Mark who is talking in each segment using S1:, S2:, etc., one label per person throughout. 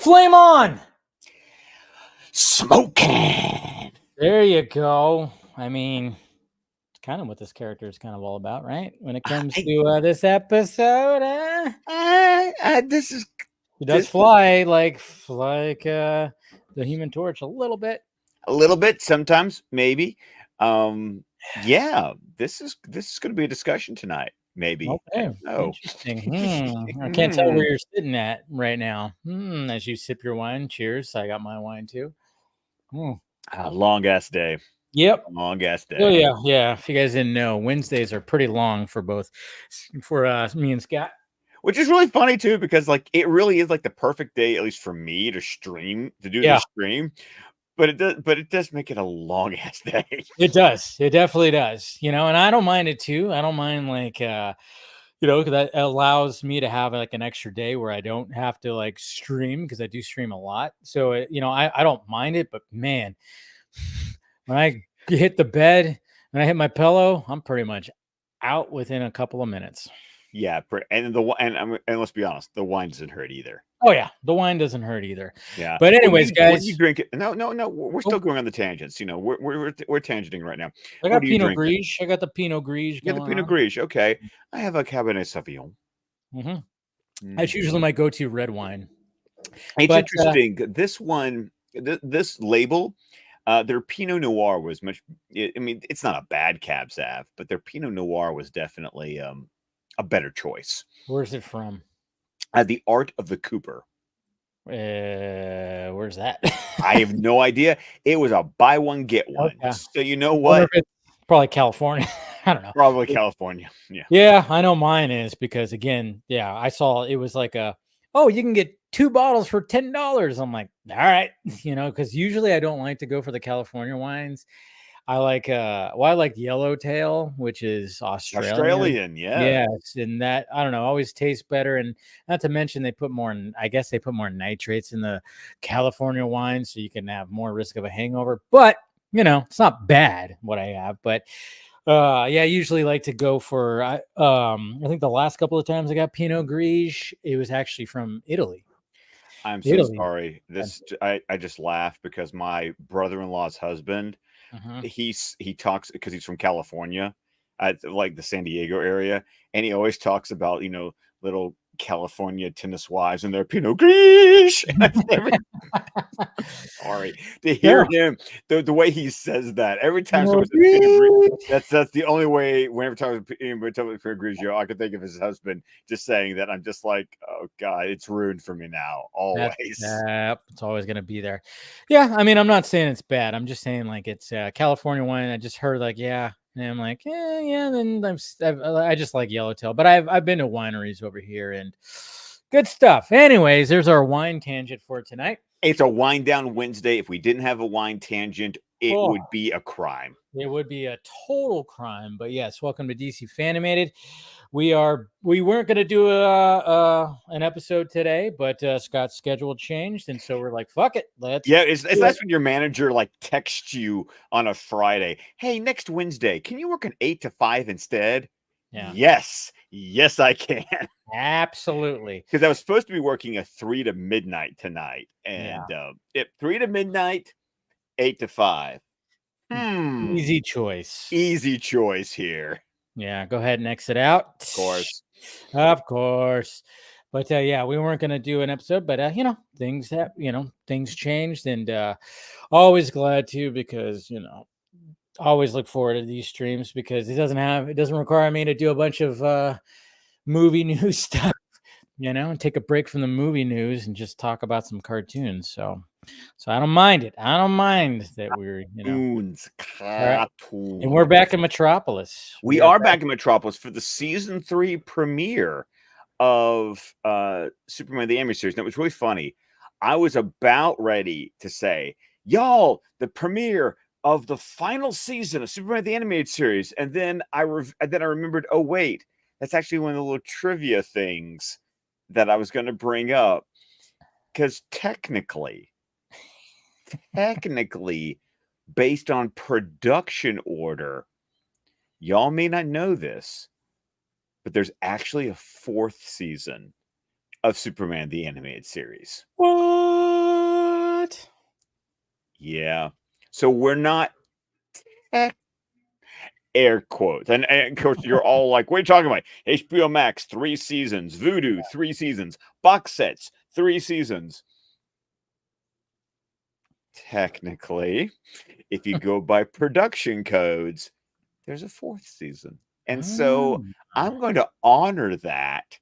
S1: Flame on!
S2: Smoking.
S1: There you go. I mean, it's kind of what this character is kind of all about, right? When it comes to this episode,
S2: This is
S1: he does fly like the Human Torch a little bit.
S2: a little bit sometimes, maybe. Yeah, this is going to be a discussion tonight. Maybe.
S1: Okay, interesting. I can't tell where you're sitting at right now. As you sip your wine, cheers. I got my wine too.
S2: Long ass day.
S1: Yep.
S2: Long ass day.
S1: Oh yeah. If you guys didn't know, Wednesdays are pretty long for me and Scott.
S2: Which is really funny too, because like it really is like the perfect day, at least for me, to do the stream. But it does make it a long ass day.
S1: It does. It definitely does. And I don't mind it too. I don't mind because that allows me to have like an extra day where I don't have to like stream, because I do stream a lot. So I don't mind it, but man, when I hit the bed and I hit my pillow, I'm pretty much out within a couple of minutes.
S2: Yeah, and let's be honest, the wine doesn't hurt either.
S1: Oh yeah, the wine doesn't hurt either.
S2: Yeah,
S1: but anyways, guys,
S2: when you drink it, no, we're still going on the tangents. We're tangenting right now.
S1: I got Pinot Gris. I got the Pinot Gris.
S2: Yeah, the Pinot Gris. Okay, I have a Cabernet Sauvignon.
S1: That's usually my go-to red wine.
S2: It's interesting. This one, this label, their Pinot Noir was much. I mean, it's not a bad Cab Sav, but their Pinot Noir was definitely a better choice.
S1: Where's it from?
S2: The Art of the Cooper.
S1: Where's that?
S2: I have no idea. It was a buy one get one. Okay. So you know what?
S1: Probably California. I don't know.
S2: Probably California. Yeah.
S1: Yeah, I know mine is, because again, I saw it was like you can get 2 bottles for $10. I'm like, all right, because usually I don't like to go for the California wines. I like Yellowtail, which is Australian. Yes, and that, I don't know, always tastes better. And not to mention they put more nitrates in the California wine, so you can have more risk of a hangover. But it's not bad what I have. But I usually like to go for I think the last couple of times I got Pinot Gris, it was actually from Italy.
S2: I'm so sorry. I just laughed because my brother-in-law's husband, he talks, because he's from California, like the San Diego area, and he always talks about little California tennis wives and their Pinot Gris. Sorry to hear him the way he says that every time someone says Pinot Gris. That's the only way. Whenever anybody tells me Pinot Gris, I can think of his husband just saying that. I'm just like, oh god, it's ruined for me now. Always.
S1: It's always gonna be there. Yeah, I mean, I'm not saying it's bad. I'm just saying like it's California wine. I just heard like and I'm like, then I just like Yellowtail, but I've been to wineries over here and good stuff. Anyways, there's our wine tangent for tonight.
S2: It's a Wine Down Wednesday. If we didn't have a wine tangent, it would be a crime.
S1: It would be a total crime. But yes, welcome to DC Fan-imated. We weren't going to do an episode today, but Scott's schedule changed, and so we're like, fuck it, let's.
S2: Yeah, it's that's when your manager like texts you on a Friday. Hey, next Wednesday, can you work an 8 to 5 instead? Yeah. Yes, I can.
S1: Absolutely.
S2: Because I was supposed to be working a 3 to midnight tonight, and 3 to midnight, 8 to 5.
S1: Easy choice.
S2: Easy choice here.
S1: Yeah, go ahead and exit out. Of course. But we weren't going to do an episode, but things changed, and always glad to, because always look forward to these streams, because it doesn't require me to do a bunch of movie news stuff, and take a break from the movie news and just talk about some cartoons. So I don't mind it. I don't mind that we're,
S2: cartoons.
S1: And we're back in Metropolis.
S2: We are back in Metropolis for the season 3 premiere of Superman the Animated Series. And it was really funny. I was about ready to say, y'all, the premiere of the final season of Superman the Animated Series. And then I remembered, oh wait, that's actually one of the little trivia things that I was going to bring up. Because technically, based on production order, y'all may not know this, but there's actually a 4th season of Superman the Animated Series.
S1: What?
S2: Yeah. So we're not air quotes. And of course, you're all like, what are you talking about? HBO Max, 3 seasons. Voodoo, 3 seasons. Box sets, 3 seasons. Technically, if you go by production codes, there's a 4th season. And so I'm going to honor that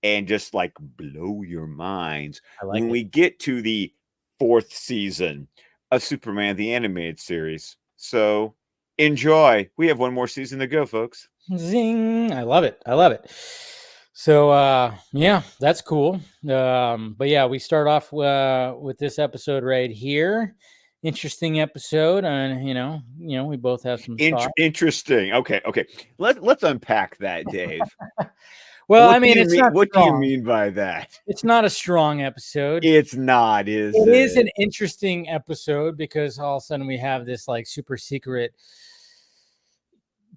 S2: and just like blow your minds
S1: I like
S2: when
S1: it.
S2: we get to the 4th season of Superman the Animated Series. So enjoy. We have 1 more season to go, folks.
S1: Zing. I love it. I love it. So yeah, that's cool. But yeah, we start off with this episode right here. Interesting episode, and we both have some thoughts.
S2: Interesting. Okay. Let's unpack that, Dave.
S1: Well, I mean, it's
S2: mean?
S1: not
S2: What do you
S1: strong.
S2: mean by that?
S1: It's not a strong episode.
S2: It's not, is
S1: It is
S2: it?
S1: an interesting episode because all of a sudden we have this like super secret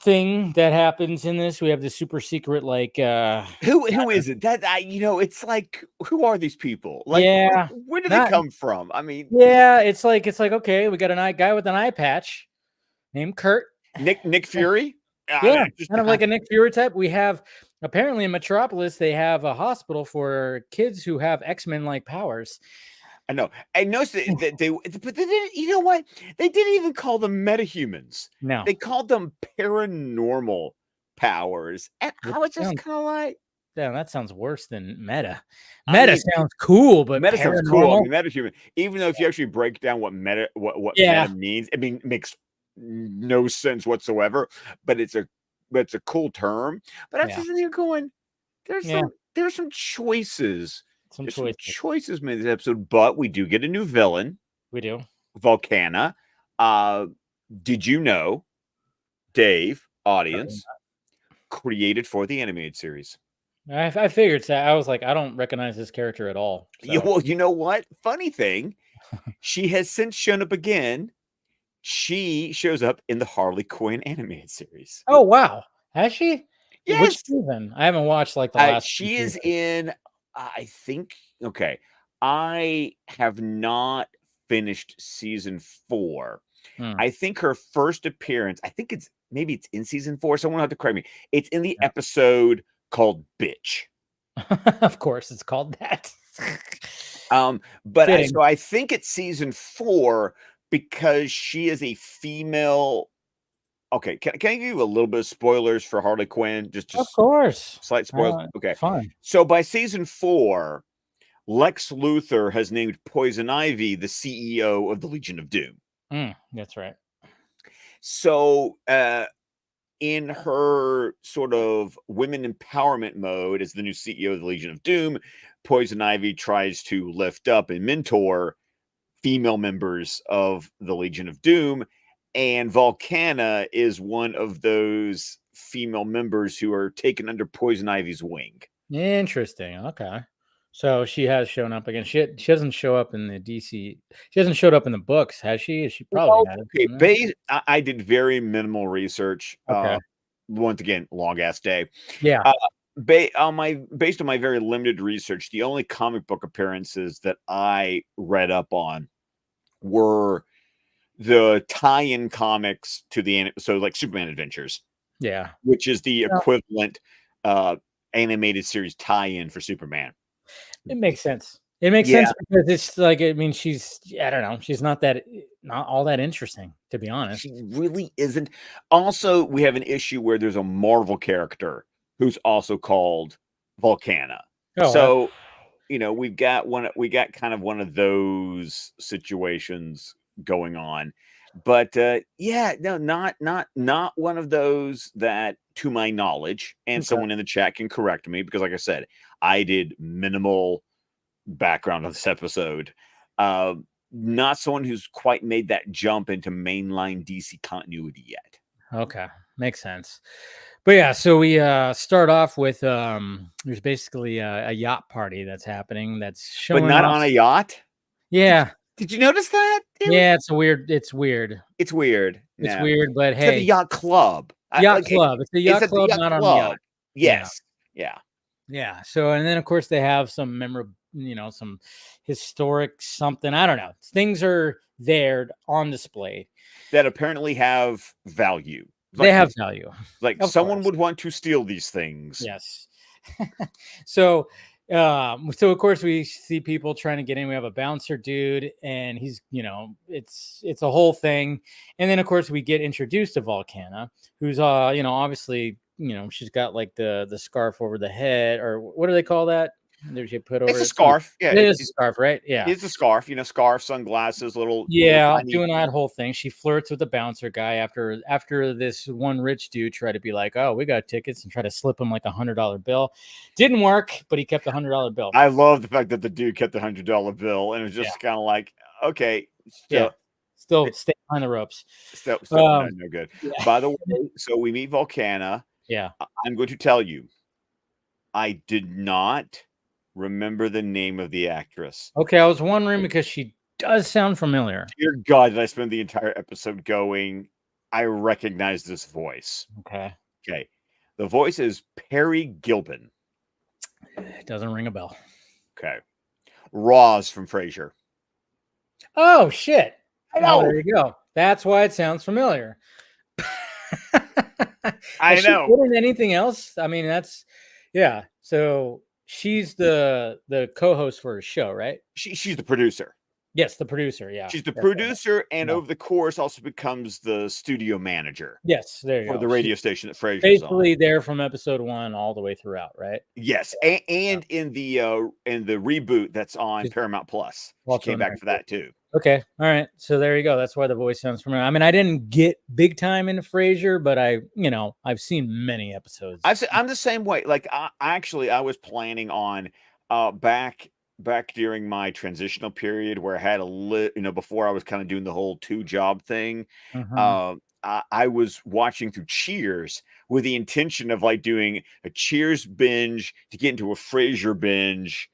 S1: thing that happens in this. We have this super secret like
S2: Who is it? That it's like, who are these people? Like,
S1: yeah,
S2: where do they
S1: not
S2: come from? I mean,
S1: yeah, it's like okay, we got an eye guy with an eye patch named Kurt.
S2: Nick Fury.
S1: Yeah, kind of like a Nick Fury type. We have apparently in Metropolis they have a hospital for kids who have X-Men like powers.
S2: I know. I noticed that but they didn't. You know what? They didn't even call them metahumans.
S1: No,
S2: They called them paranormal powers, and I was just kind of like,
S1: damn, that sounds worse than meta.
S2: I
S1: Meta
S2: mean,
S1: sounds cool, but
S2: meta sounds cool. I
S1: paranormal.
S2: mean, metahuman. Even though if you actually break down what meta
S1: Yeah.
S2: meta means, I mean, it makes no sense whatsoever. But it's a cool term. But I'm just sitting here going, there's some choices.
S1: Some
S2: There's
S1: choices.
S2: some choices made in this episode, but we do get a new villain.
S1: We do.
S2: Vulcana. Did you know, Dave, audience, created for the animated series?
S1: I figured that. I was like, I don't recognize this character at all. So.
S2: Well, you know what? Funny thing, she has since shown up again. She shows up in the Harley Quinn animated series.
S1: Oh wow, has she?
S2: Yes.
S1: Which season? I haven't watched like the last.
S2: She is in. I think. Okay, I have not finished season 4. I think her first appearance. I think it's in season 4. Someone will have to correct me. It's in the episode called "Bitch."
S1: Of course, it's called that.
S2: But I think it's season 4 because she is a female. Okay, can I give you a little bit of spoilers for Harley Quinn? Just
S1: of course,
S2: slight spoilers. Okay,
S1: fine.
S2: So by season 4, Lex Luthor has named Poison Ivy the CEO of the Legion of Doom.
S1: That's right.
S2: So, in her sort of women empowerment mode as the new CEO of the Legion of Doom, Poison Ivy tries to lift up and mentor female members of the Legion of Doom. And Vulcana is one of those female members who are taken under Poison Ivy's wing.
S1: Interesting. Okay. So she has shown up again. She doesn't show up in the DC. She hasn't showed up in the books, has she? She probably has.
S2: Okay. I did very minimal research.
S1: Okay.
S2: Once again, long ass day.
S1: Yeah.
S2: Based on my very limited research, the only comic book appearances that I read up on were the tie-in comics to so like Superman Adventures.
S1: Yeah.
S2: Which is the equivalent animated series tie-in for Superman.
S1: It makes sense. It makes sense because it's like, I mean, I don't know. She's not all that interesting, to be honest.
S2: She really isn't. Also, we have an issue where there's a Marvel character who's also called Vulcana. So, we got kind of one of those situations going on. But no, not one of those that, to my knowledge, and someone in the chat can correct me because, like I said, I did minimal background on this episode. Not someone who's quite made that jump into mainline DC continuity yet.
S1: Okay, makes sense. But yeah, so we start off with there's basically a yacht party that's happening. That's showing,
S2: but not on a yacht.
S1: Yeah.
S2: Did you notice that?
S1: Yeah, it's weird. It's weird.
S2: It's weird.
S1: It's weird, but hey,
S2: it's the yacht club.
S1: Yacht club. It's the yacht club, not on the yacht.
S2: Yes. Yeah.
S1: Yeah. So, and then of course they have some memorable, some historic something. I don't know. Things are there on display.
S2: that apparently have value.
S1: They
S2: Like
S1: have value, of
S2: someone
S1: course.
S2: would want to steal these things.
S1: Yes. So, so of course we see people trying to get in. We have a bouncer dude, and he's, it's a whole thing. And then of course we get introduced to Vulcana, who's, obviously, she's got like the scarf over the head, or what do they call that? There's you put over
S2: It's a
S1: it.
S2: scarf. Yeah,
S1: It is a scarf, right? Yeah.
S2: it's a scarf. Scarf, sunglasses, little
S1: Yeah,
S2: tiny.
S1: doing that whole thing. She flirts with the bouncer guy after this one rich dude tried to be like, "Oh, we got tickets," and try to slip him like $100 bill. Didn't work, but he kept the $100 bill.
S2: I love the fact that the dude kept the $100 bill, and it was
S1: Yeah,
S2: just kind of like, okay,
S1: yeah.
S2: still,
S1: Still stay behind the ropes.
S2: still, no,
S1: Um,
S2: no good.
S1: yeah,
S2: By the way, so we meet Volcana.
S1: yeah.
S2: I'm going to tell you, I did not remember the name of the actress.
S1: Okay, I was wondering because she does sound familiar.
S2: Dear God, did I spend the entire episode going, I recognize this voice.
S1: Okay,
S2: Okay. The voice is Perry Gilpin.
S1: it doesn't ring a bell.
S2: Okay. Roz from Frasier.
S1: Oh shit!
S2: I
S1: Oh,
S2: know.
S1: there you go. That's why it sounds familiar.
S2: I
S1: Has she
S2: know.
S1: been in anything else? I mean, that's yeah. So she's the co-host for a show, right?
S2: She's the producer.
S1: Yes, the producer. Yeah.
S2: She's the
S1: That's what I meant.
S2: producer, and
S1: Yeah.
S2: over the course also becomes the studio manager
S1: Yes, there you
S2: for
S1: go.
S2: the
S1: She's
S2: radio station that Frasier's on.
S1: basically there from episode 1 all the way throughout, right?
S2: Yes,
S1: Yeah.
S2: and in the reboot that's on
S1: She's
S2: Paramount Plus, she
S1: also
S2: came
S1: in
S2: back
S1: there
S2: for
S1: too.
S2: that too.
S1: Okay. All right. So there you go. That's why the voice sounds familiar. I mean, I didn't get big time into Frasier, but I've seen many episodes.
S2: I'm the same way. Like I was planning on back during my transitional period where I had before I was kind of doing the whole 2-job thing.
S1: Mhm.
S2: I was watching through Cheers with the intention of like doing a Cheers binge to get into a Frasier binge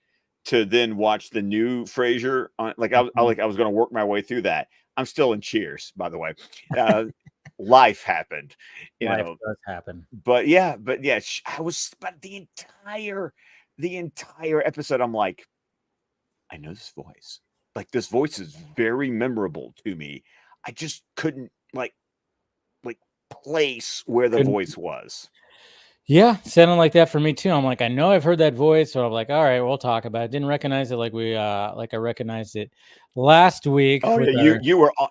S2: to then watch the new Frasier on like
S1: Mhm.
S2: I was going to work my way through that. I'm still in Cheers, by the way. Uh, life happened, you
S1: Life
S2: know.
S1: does happen.
S2: But yeah, I was but the entire episode. I'm like, I know this voice. Like this voice is very memorable to me. I just couldn't like place where the
S1: Couldn't
S2: voice was.
S1: Yeah, sounded like that for me too. I'm like, I know I've heard that voice, so I'm like, all right, we'll talk about it. Didn't recognize it like I recognized it last week
S2: Oh yeah,
S1: with our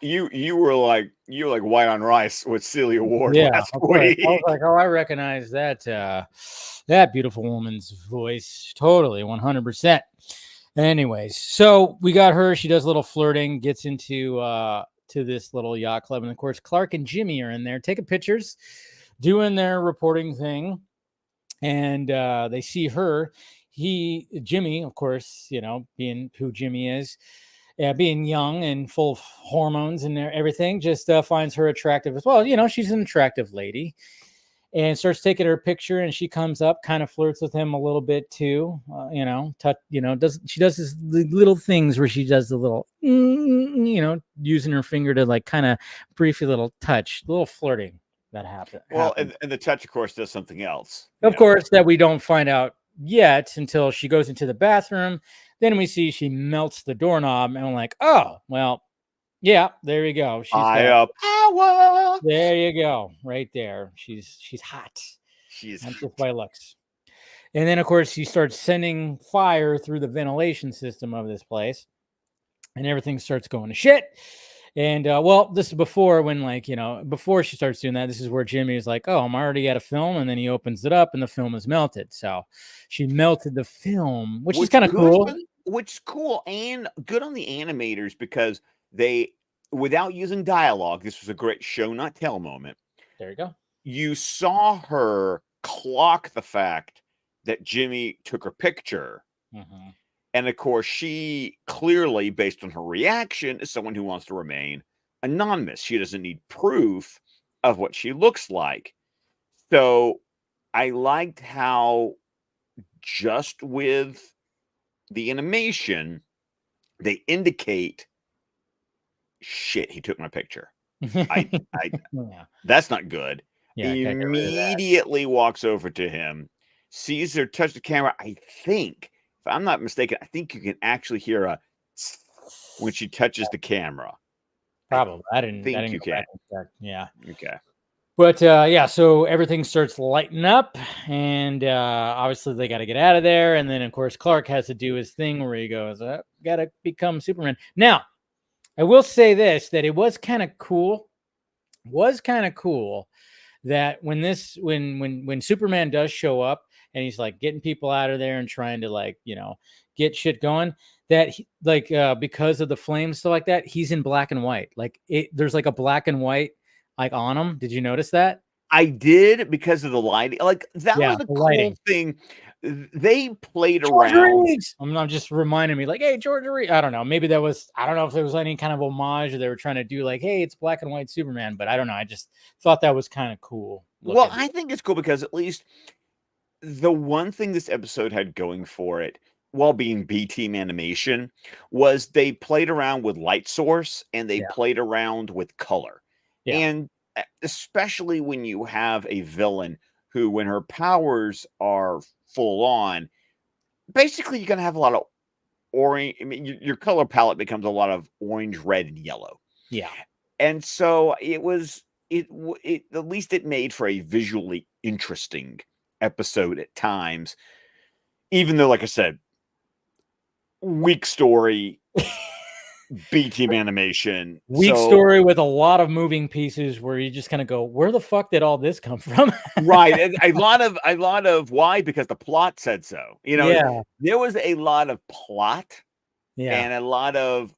S2: you were like white on rice with Celia Ward
S1: yeah,
S2: last
S1: of course. I was
S2: week.
S1: like, oh, I recognize that beautiful woman's voice. Totally, 100%. Anyways, so we got her. She does a little flirting, gets into to this little yacht club, and of course, Clark and Jimmy are in there taking pictures, doing their reporting thing, and they see her. Jimmy, of course, being who Jimmy is, being young and full of hormones and everything, just finds her attractive as well. She's an attractive lady, and starts taking her picture. And she comes up, kind of flirts with him a little bit too. Does these little things where she does the little, using her finger to like kind of briefly little touch, little flirting that
S2: Well,
S1: happens.
S2: and the touch, of course, does something else.
S1: Of course, that we don't find out yet until she goes into the bathroom. Then we see she melts the doorknob, and I'm like, oh, well, yeah, there you go. She's got
S2: Power.
S1: there you go, right there. She's hot,
S2: She's
S1: not just by looks. And then, of course, she starts sending fire through the ventilation system of this place, and everything starts going to shit. And well, this is before when, before she starts doing that, this is where Jimmy is like, "Oh, I'm already at a film," and then he opens it up, and the film is melted. So she melted the film, which is
S2: which
S1: kind of
S2: good,
S1: cool.
S2: which is cool and good on the animators because they, without using dialogue, this was a great show not tell moment.
S1: There you go.
S2: You saw her clock the fact that Jimmy took her picture.
S1: Mm-hmm.
S2: And of course, she clearly, based on her reaction, is someone who wants to remain anonymous. She doesn't need proof of what she looks like. So I liked how just with the animation, they indicate, shit, he took my picture. I
S1: Yeah,
S2: that's not good.
S1: yeah, gotta get rid of that.
S2: Immediately walks over to him, sees her touch the camera. I think, if I'm not mistaken, I think you can actually hear a tss when she touches the camera. I
S1: Probably. I didn't
S2: think you
S1: go back
S2: can.
S1: and check. Yeah.
S2: Okay.
S1: But yeah, so everything starts lighting up, and obviously they got to get out of there. And then, of course, Clark has to do his thing where he goes, "Got to become Superman." Now, I will say this: that it was kind of cool. Was kind of cool that when Superman does show up and he's like getting people out of there and trying to like get shit going, that because of the flames stuff like that, he's in black and white. Like there's like a black and white like on him. Did you notice that?
S2: I did because of the lighting. Like that
S1: Yeah,
S2: was the
S1: the
S2: cool
S1: lighting.
S2: thing. They played
S1: George
S2: around.
S1: Reeves. I'm just reminding me, like, hey, George Reeves. I don't know. Maybe that was. I don't know if there was any kind of homage or they were trying to do like, hey, it's black and white Superman. But I don't know. I just thought that was kind of cool
S2: Well,
S1: looking.
S2: I think it's cool because at least the one thing this episode had going for it, while being B team animation, was they played around with light source and they
S1: Yeah.
S2: played around with color.
S1: Yeah.
S2: And especially when you have a villain who, when her powers are full on, basically you're going to have a lot of orange. I mean, your color palette becomes a lot of orange, red, and yellow.
S1: Yeah.
S2: And so it at least it made for a visually interesting episode at times, even though, like I said, weak story, B team animation.
S1: Weak
S2: So
S1: story with a lot of moving pieces where you just kind of go, where the fuck did all this come from?
S2: right, and a lot of why, because the plot said so.
S1: Yeah.
S2: There was a lot of plot
S1: Yeah.
S2: and a lot of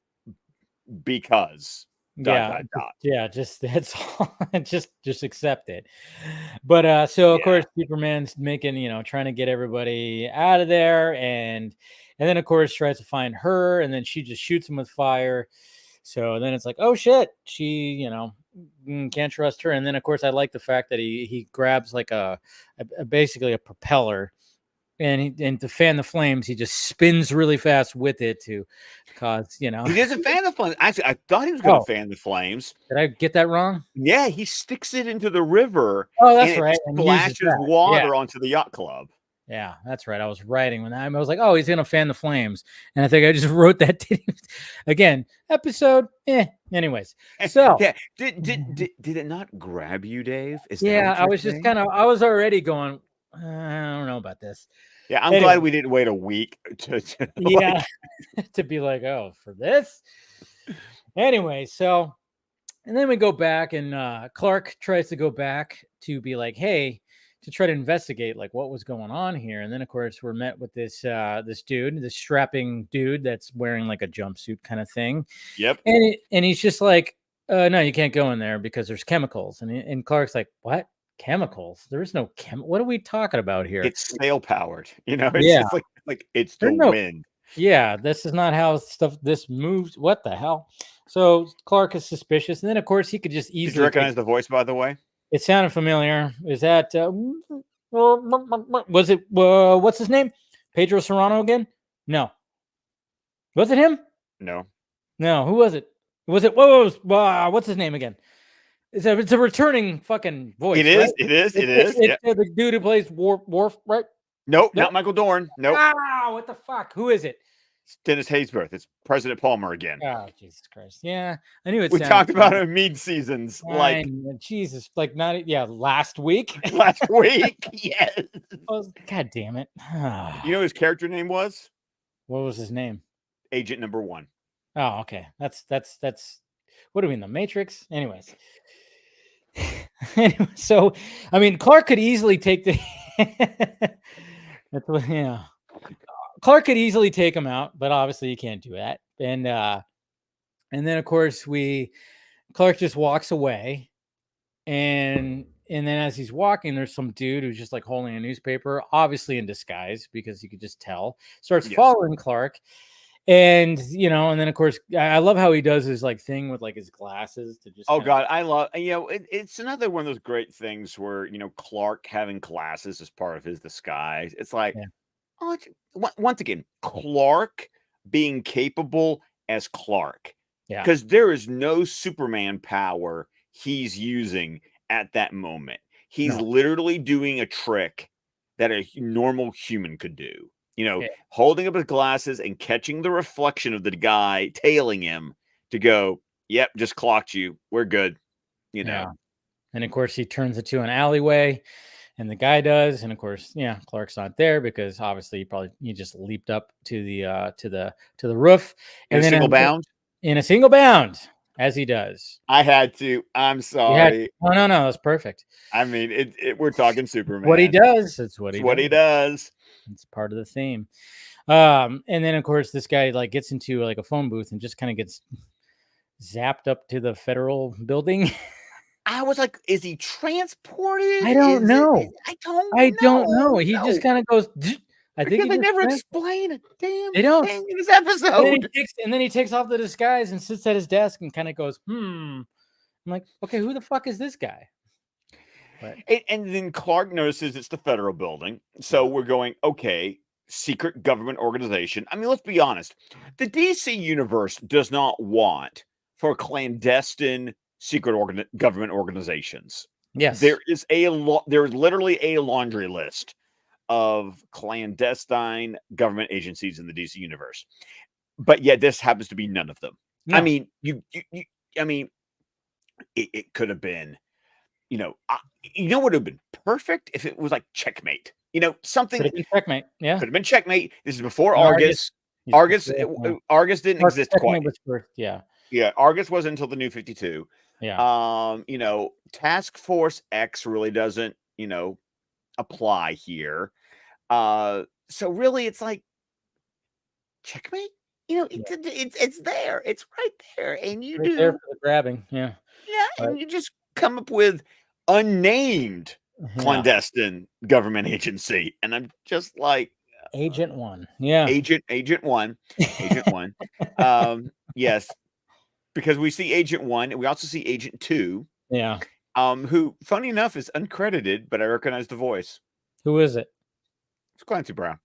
S2: because dot
S1: Yeah.
S2: dot dot.
S1: Yeah. Just that's all. Just accept it. But so of
S2: Yeah.
S1: course Superman's making, trying to get everybody out of there and then of course tries to find her and then she just shoots him with fire. So then it's like, oh shit, she, can't trust her. And then of course I like the fact that he grabs like basically a propeller and to fan the flames, he just spins really fast with it to cause,
S2: He doesn't fan the flames. Actually, I thought he was going to
S1: Oh,
S2: fan the flames.
S1: did I get that wrong?
S2: Yeah, he sticks it into the river
S1: Oh,
S2: and
S1: that's
S2: it
S1: right. And uses
S2: splashes
S1: that. Yeah.
S2: water onto the yacht club.
S1: Yeah, that's right. I was writing when I was like, "Oh, he's gonna fan the flames," and I think I just wrote that again. Episode, Anyways, so
S2: Yeah, did it not grab you, Dave? Is that
S1: yeah,
S2: what
S1: I
S2: you're
S1: was just
S2: saying?
S1: kind of, I was already going. I don't know about this.
S2: Yeah, I'm glad
S1: Anyway,
S2: we didn't wait a week to
S1: yeah, to be like, oh, for this. Anyway, so and then we go back, and Clark tries to go back to be like, hey, to try to investigate like what was going on here. And then of course we're met with this dude, this strapping dude that's wearing like a jumpsuit kind of thing.
S2: Yep.
S1: And he's just like, no, you can't go in there because there's chemicals. And Clark's like, what? Chemicals? There's no what are we talking about here?
S2: It's sail powered. It's
S1: Yeah,
S2: just like it's the
S1: there's no
S2: wind.
S1: yeah, this is not how this moves. What the hell? So Clark is suspicious, and then of course he could just
S2: Did you
S1: easily take.
S2: recognize the voice, by the way?
S1: It sounded familiar. Is that was it? What's his name? Pedro Serrano again? No. Was it him?
S2: No.
S1: No. Who was it? Was it? What's his name again? It's a returning fucking
S2: It
S1: voice, right?
S2: is. It is. It is.
S1: It's
S2: Yep.
S1: the dude who plays Worf, right?
S2: Nope,
S1: Nope.
S2: not Michael Dorn. Nope.
S1: Ah, what the fuck? Who is it?
S2: It's Dennis Haysbert. It's President Palmer again.
S1: Oh, Jesus Christ! Yeah, I knew it.
S2: We
S1: Sounded
S2: talked about
S1: familiar.
S2: it in mid seasons,
S1: I
S2: like
S1: know, Jesus, like not last week.
S2: last week. Yes.
S1: God damn it!
S2: You know his character name was
S1: What was his name?
S2: Agent Number One.
S1: Oh, okay. That's what do we mean, the Matrix? Anyways. Anyway, so I mean Clark could easily take the that's what yeah. Clark could easily take him out, but obviously you can't do that. And then of course Clark just walks away and then as he's walking, there's some dude who's just like holding a newspaper, obviously in disguise because you could just tell, starts
S2: Yes.
S1: following Clark. And and then of course I love how he does his like thing with like his glasses to just
S2: Oh
S1: kind of,
S2: God, I love. It's another one of those great things where Clark having glasses as part of his disguise. It's like,
S1: yeah,
S2: oh, once again, Clark being capable as Clark,
S1: yeah,
S2: because there is no Superman power he's using at that moment. He's
S1: no,
S2: literally doing a trick that a normal human could do.
S1: Yeah.
S2: Holding up his glasses and catching the reflection of the guy tailing him to go, yep, just clocked you. We're good.
S1: Yeah. And of course, he turns it to an alleyway, and the guy does. And of course, yeah, Clark's not there because obviously he just leaped up to the roof,
S2: In
S1: and
S2: a
S1: then
S2: single bound.
S1: in a single bound, as he does.
S2: I had to. I'm
S1: You had
S2: sorry.
S1: no, that's perfect.
S2: I mean, we're talking
S1: What he
S2: Superman.
S1: does. It's what
S2: It's
S1: he
S2: what
S1: does.
S2: he does.
S1: It's part of the theme. And then of course this guy like gets into like a phone booth and just kind of gets zapped up to the federal building.
S2: I was like, is he transported?
S1: I don't know.
S2: I don't
S1: I don't know.
S2: know.
S1: He
S2: No,
S1: just kind of goes. I think
S2: because
S1: he
S2: they
S1: just
S2: never
S1: went.
S2: explain a damn
S1: They don't.
S2: thing in this
S1: And then
S2: episode.
S1: he takes off the disguise and sits at his desk and kind of goes, "Hmm." I'm like, okay, who the fuck is this guy? But
S2: And then Clark notices it's the federal building. So we're going, okay, secret government organization. I mean, let's be honest. The DC universe does not want for clandestine secret government organizations.
S1: yes,
S2: There's literally a laundry list of clandestine government agencies in the DC universe. But yet this happens to be none of them.
S1: no.
S2: I mean, I mean, it could have been, what would have been perfect if it was like Checkmate. Something
S1: Could have been checkmate. Yeah.
S2: could have been Checkmate. This is before
S1: And
S2: Argus.
S1: he's
S2: Argus,
S1: before,
S2: Argus didn't exist
S1: checkmate
S2: quite.
S1: was first. Yeah.
S2: Yeah, Argus wasn't until the New 52.
S1: Yeah.
S2: Task Force X really doesn't, apply here. So really, it's like Checkmate. It's there. It's right there, and you
S1: Right there
S2: do.
S1: for the grabbing. Yeah.
S2: Yeah,
S1: But
S2: and you just come up with unnamed
S1: yeah.
S2: clandestine government agency, and I'm just like
S1: Agent One. Yeah.
S2: Agent One, Agent One. Yes, because we see Agent One, and we also see Agent Two,
S1: Yeah.
S2: who, funny enough, is uncredited, but I recognize the voice.
S1: Who is it?
S2: It's Clancy Brown.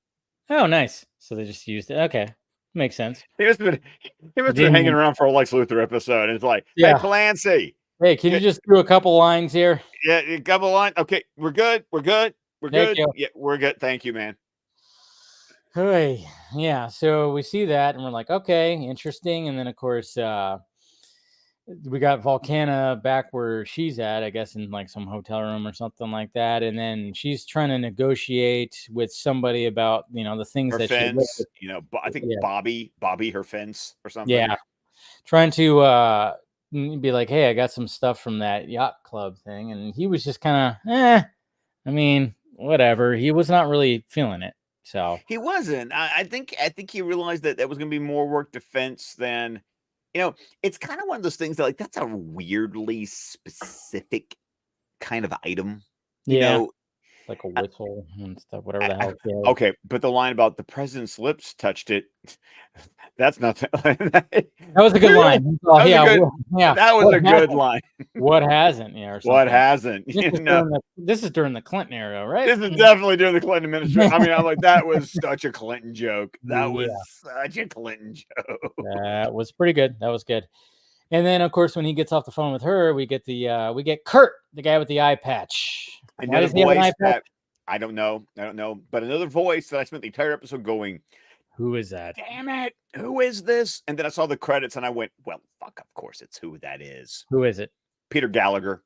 S1: Oh, nice. So they just used it. Okay. Makes sense.
S2: He must have been hanging around for a Lex Luthor episode, and it's like, hey,
S1: Yeah.
S2: Clancy.
S1: Hey, can you just do a couple lines here?
S2: Yeah, a couple lines. Okay, we're good. We're good. We're
S1: Thank
S2: good.
S1: you.
S2: Yeah, we're good. Thank you, man.
S1: Hey, yeah. So we see that and we're like, okay, interesting. And then of course, we got Vulcana back where she's at, I guess, in like some hotel room or something like that. And then she's trying to negotiate with somebody about, the things
S2: Her
S1: that she
S2: fence, I think
S1: yeah,
S2: Bobby, her fence or something.
S1: yeah, trying to be like, hey, I got some stuff from that yacht club thing. And he was just kind of, I mean, whatever. He was not really feeling it. So
S2: He wasn't. I think he realized that was going to be more work defense than, it's kind of one of those things that like that's a weirdly specific kind of item.
S1: yeah, like a whistle and stuff, whatever the hell.
S2: Okay, but the line about the president's lips touched it, that's not that
S1: Was a good line. Oh,
S2: was
S1: yeah,
S2: a good,
S1: yeah.
S2: that was a good line.
S1: What hasn't? Yeah, or something.
S2: What hasn't?
S1: This is during the Clinton era, right?
S2: This is definitely during the Clinton administration. I mean, I'm like, that was such a Clinton joke. That was such a Clinton joke.
S1: That was pretty good. That was good. And then, of course, when he gets off the phone with her, we get Kurt, the guy with the eye patch. Why does he have an eye patch?
S2: I don't know. But another voice that I spent the entire episode going,
S1: who is that?
S2: Damn it, who is this? And then I saw the credits and I went, well, fuck, of course it's who that is.
S1: Who is it?
S2: Peter Gallagher.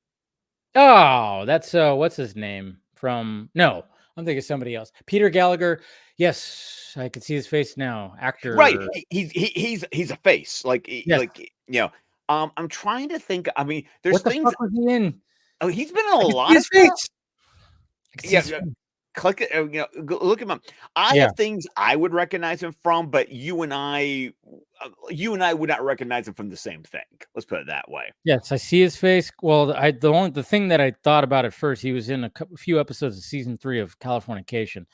S1: Oh, that's what's his name from? No, I'm thinking somebody else. Peter Gallagher. Yes, I can see his face now. Actor,
S2: right? He's a face.
S1: Yes.
S2: I'm trying to think. I mean, there's
S1: what the
S2: things.
S1: fuck was he in?
S2: Oh, he's been in a lot of stuff. Yeah, click it. Look him up. I have things I would recognize him from, but you and I would not recognize him from the same thing. Let's put it that way.
S1: Yes, I see his face. Well, the thing that I thought about at first, he was in a few episodes of season 3 of Californication.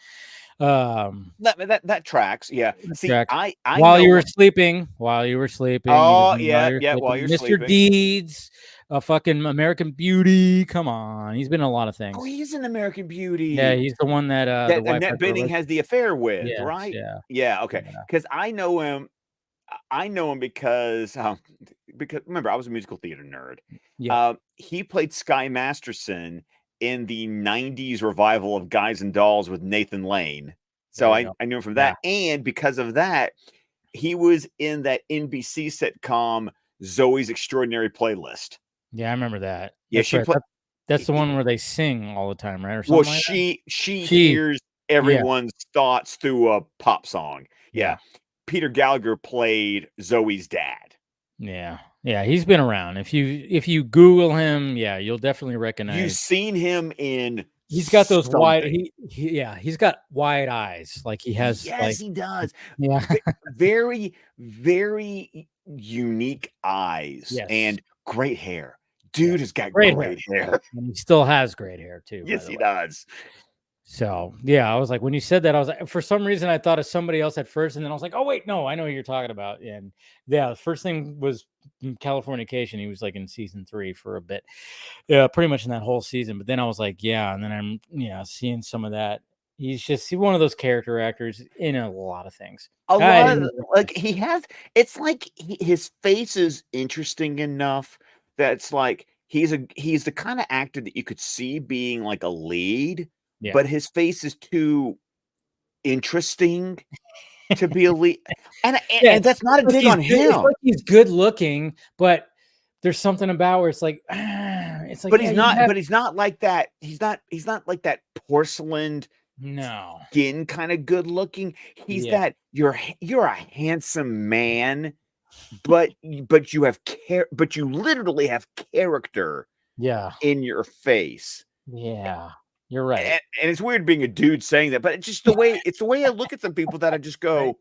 S2: That tracks. Yeah. See,
S1: tracks.
S2: I
S1: while you were sleeping.
S2: Oh
S1: yeah.
S2: While you're
S1: Mr.
S2: sleeping.
S1: Deeds, a fucking American Beauty. Come on, he's been in a lot of things.
S2: Oh, he's an American Beauty.
S1: Yeah, he's the one that
S2: Annette Bening has the affair with, right?
S1: Yeah.
S2: Okay. Because I know him. Because remember I was a musical theater nerd.
S1: Yeah.
S2: He played Sky Masterson in the 90s revival of Guys and Dolls with Nathan Lane. So I knew him from that. And because of that, he was in that NBC sitcom Zoe's Extraordinary Playlist.
S1: Yeah, I remember that.
S2: Yeah,
S1: That's right. That's the one where they sing all the time, right? Or something
S2: well,
S1: like
S2: she
S1: that?
S2: hears
S1: Yeah.
S2: everyone's thoughts through a pop song. Yeah.
S1: Yeah.
S2: Peter Gallagher played Zoe's dad.
S1: Yeah. Yeah, he's been around. If you Google him, yeah, you'll definitely
S2: You've
S1: recognize.
S2: seen him in
S1: He's got those wide
S2: something.
S1: he's got wide eyes. Like he has
S2: Yes, he does.
S1: yeah.
S2: Very, very unique eyes
S1: Yes.
S2: and great hair. Dude has got
S1: Great
S2: great hair.
S1: And he still has great hair too, by
S2: Yes,
S1: the
S2: he
S1: way.
S2: does.
S1: So, yeah, I was like, when you said that, I was like, for some reason, I thought of somebody else at first, and then I was like, oh wait, no, I know who you're talking about. And yeah, the first thing was Californication. He was like in season 3 for a bit, yeah, pretty much in that whole season. But then I was like, yeah, and then I'm seeing some of that. He's one of those character actors in a lot of things.
S2: A
S1: I
S2: lot
S1: didn't
S2: of like he has. It's like his face is interesting enough that it's like he's the kind of actor that you could see being like a lead,
S1: Yeah.
S2: but his face is too interesting to be a lead. And
S1: Yeah,
S2: that's not a
S1: it's like
S2: dig on
S1: it's
S2: him.
S1: like he's good looking, but there's something about where it's like, it's like,
S2: But
S1: yeah,
S2: he's
S1: you
S2: not
S1: have
S2: but he's not like that. He's not like that porcelain
S1: no.
S2: skin kind of good looking. He's
S1: Yeah.
S2: that you're a handsome man, but you have but you literally have character
S1: Yeah.
S2: in your face.
S1: Yeah. You're right.
S2: And it's weird being a dude saying that, but it's just the way I look at some people that I just
S1: Right.
S2: go,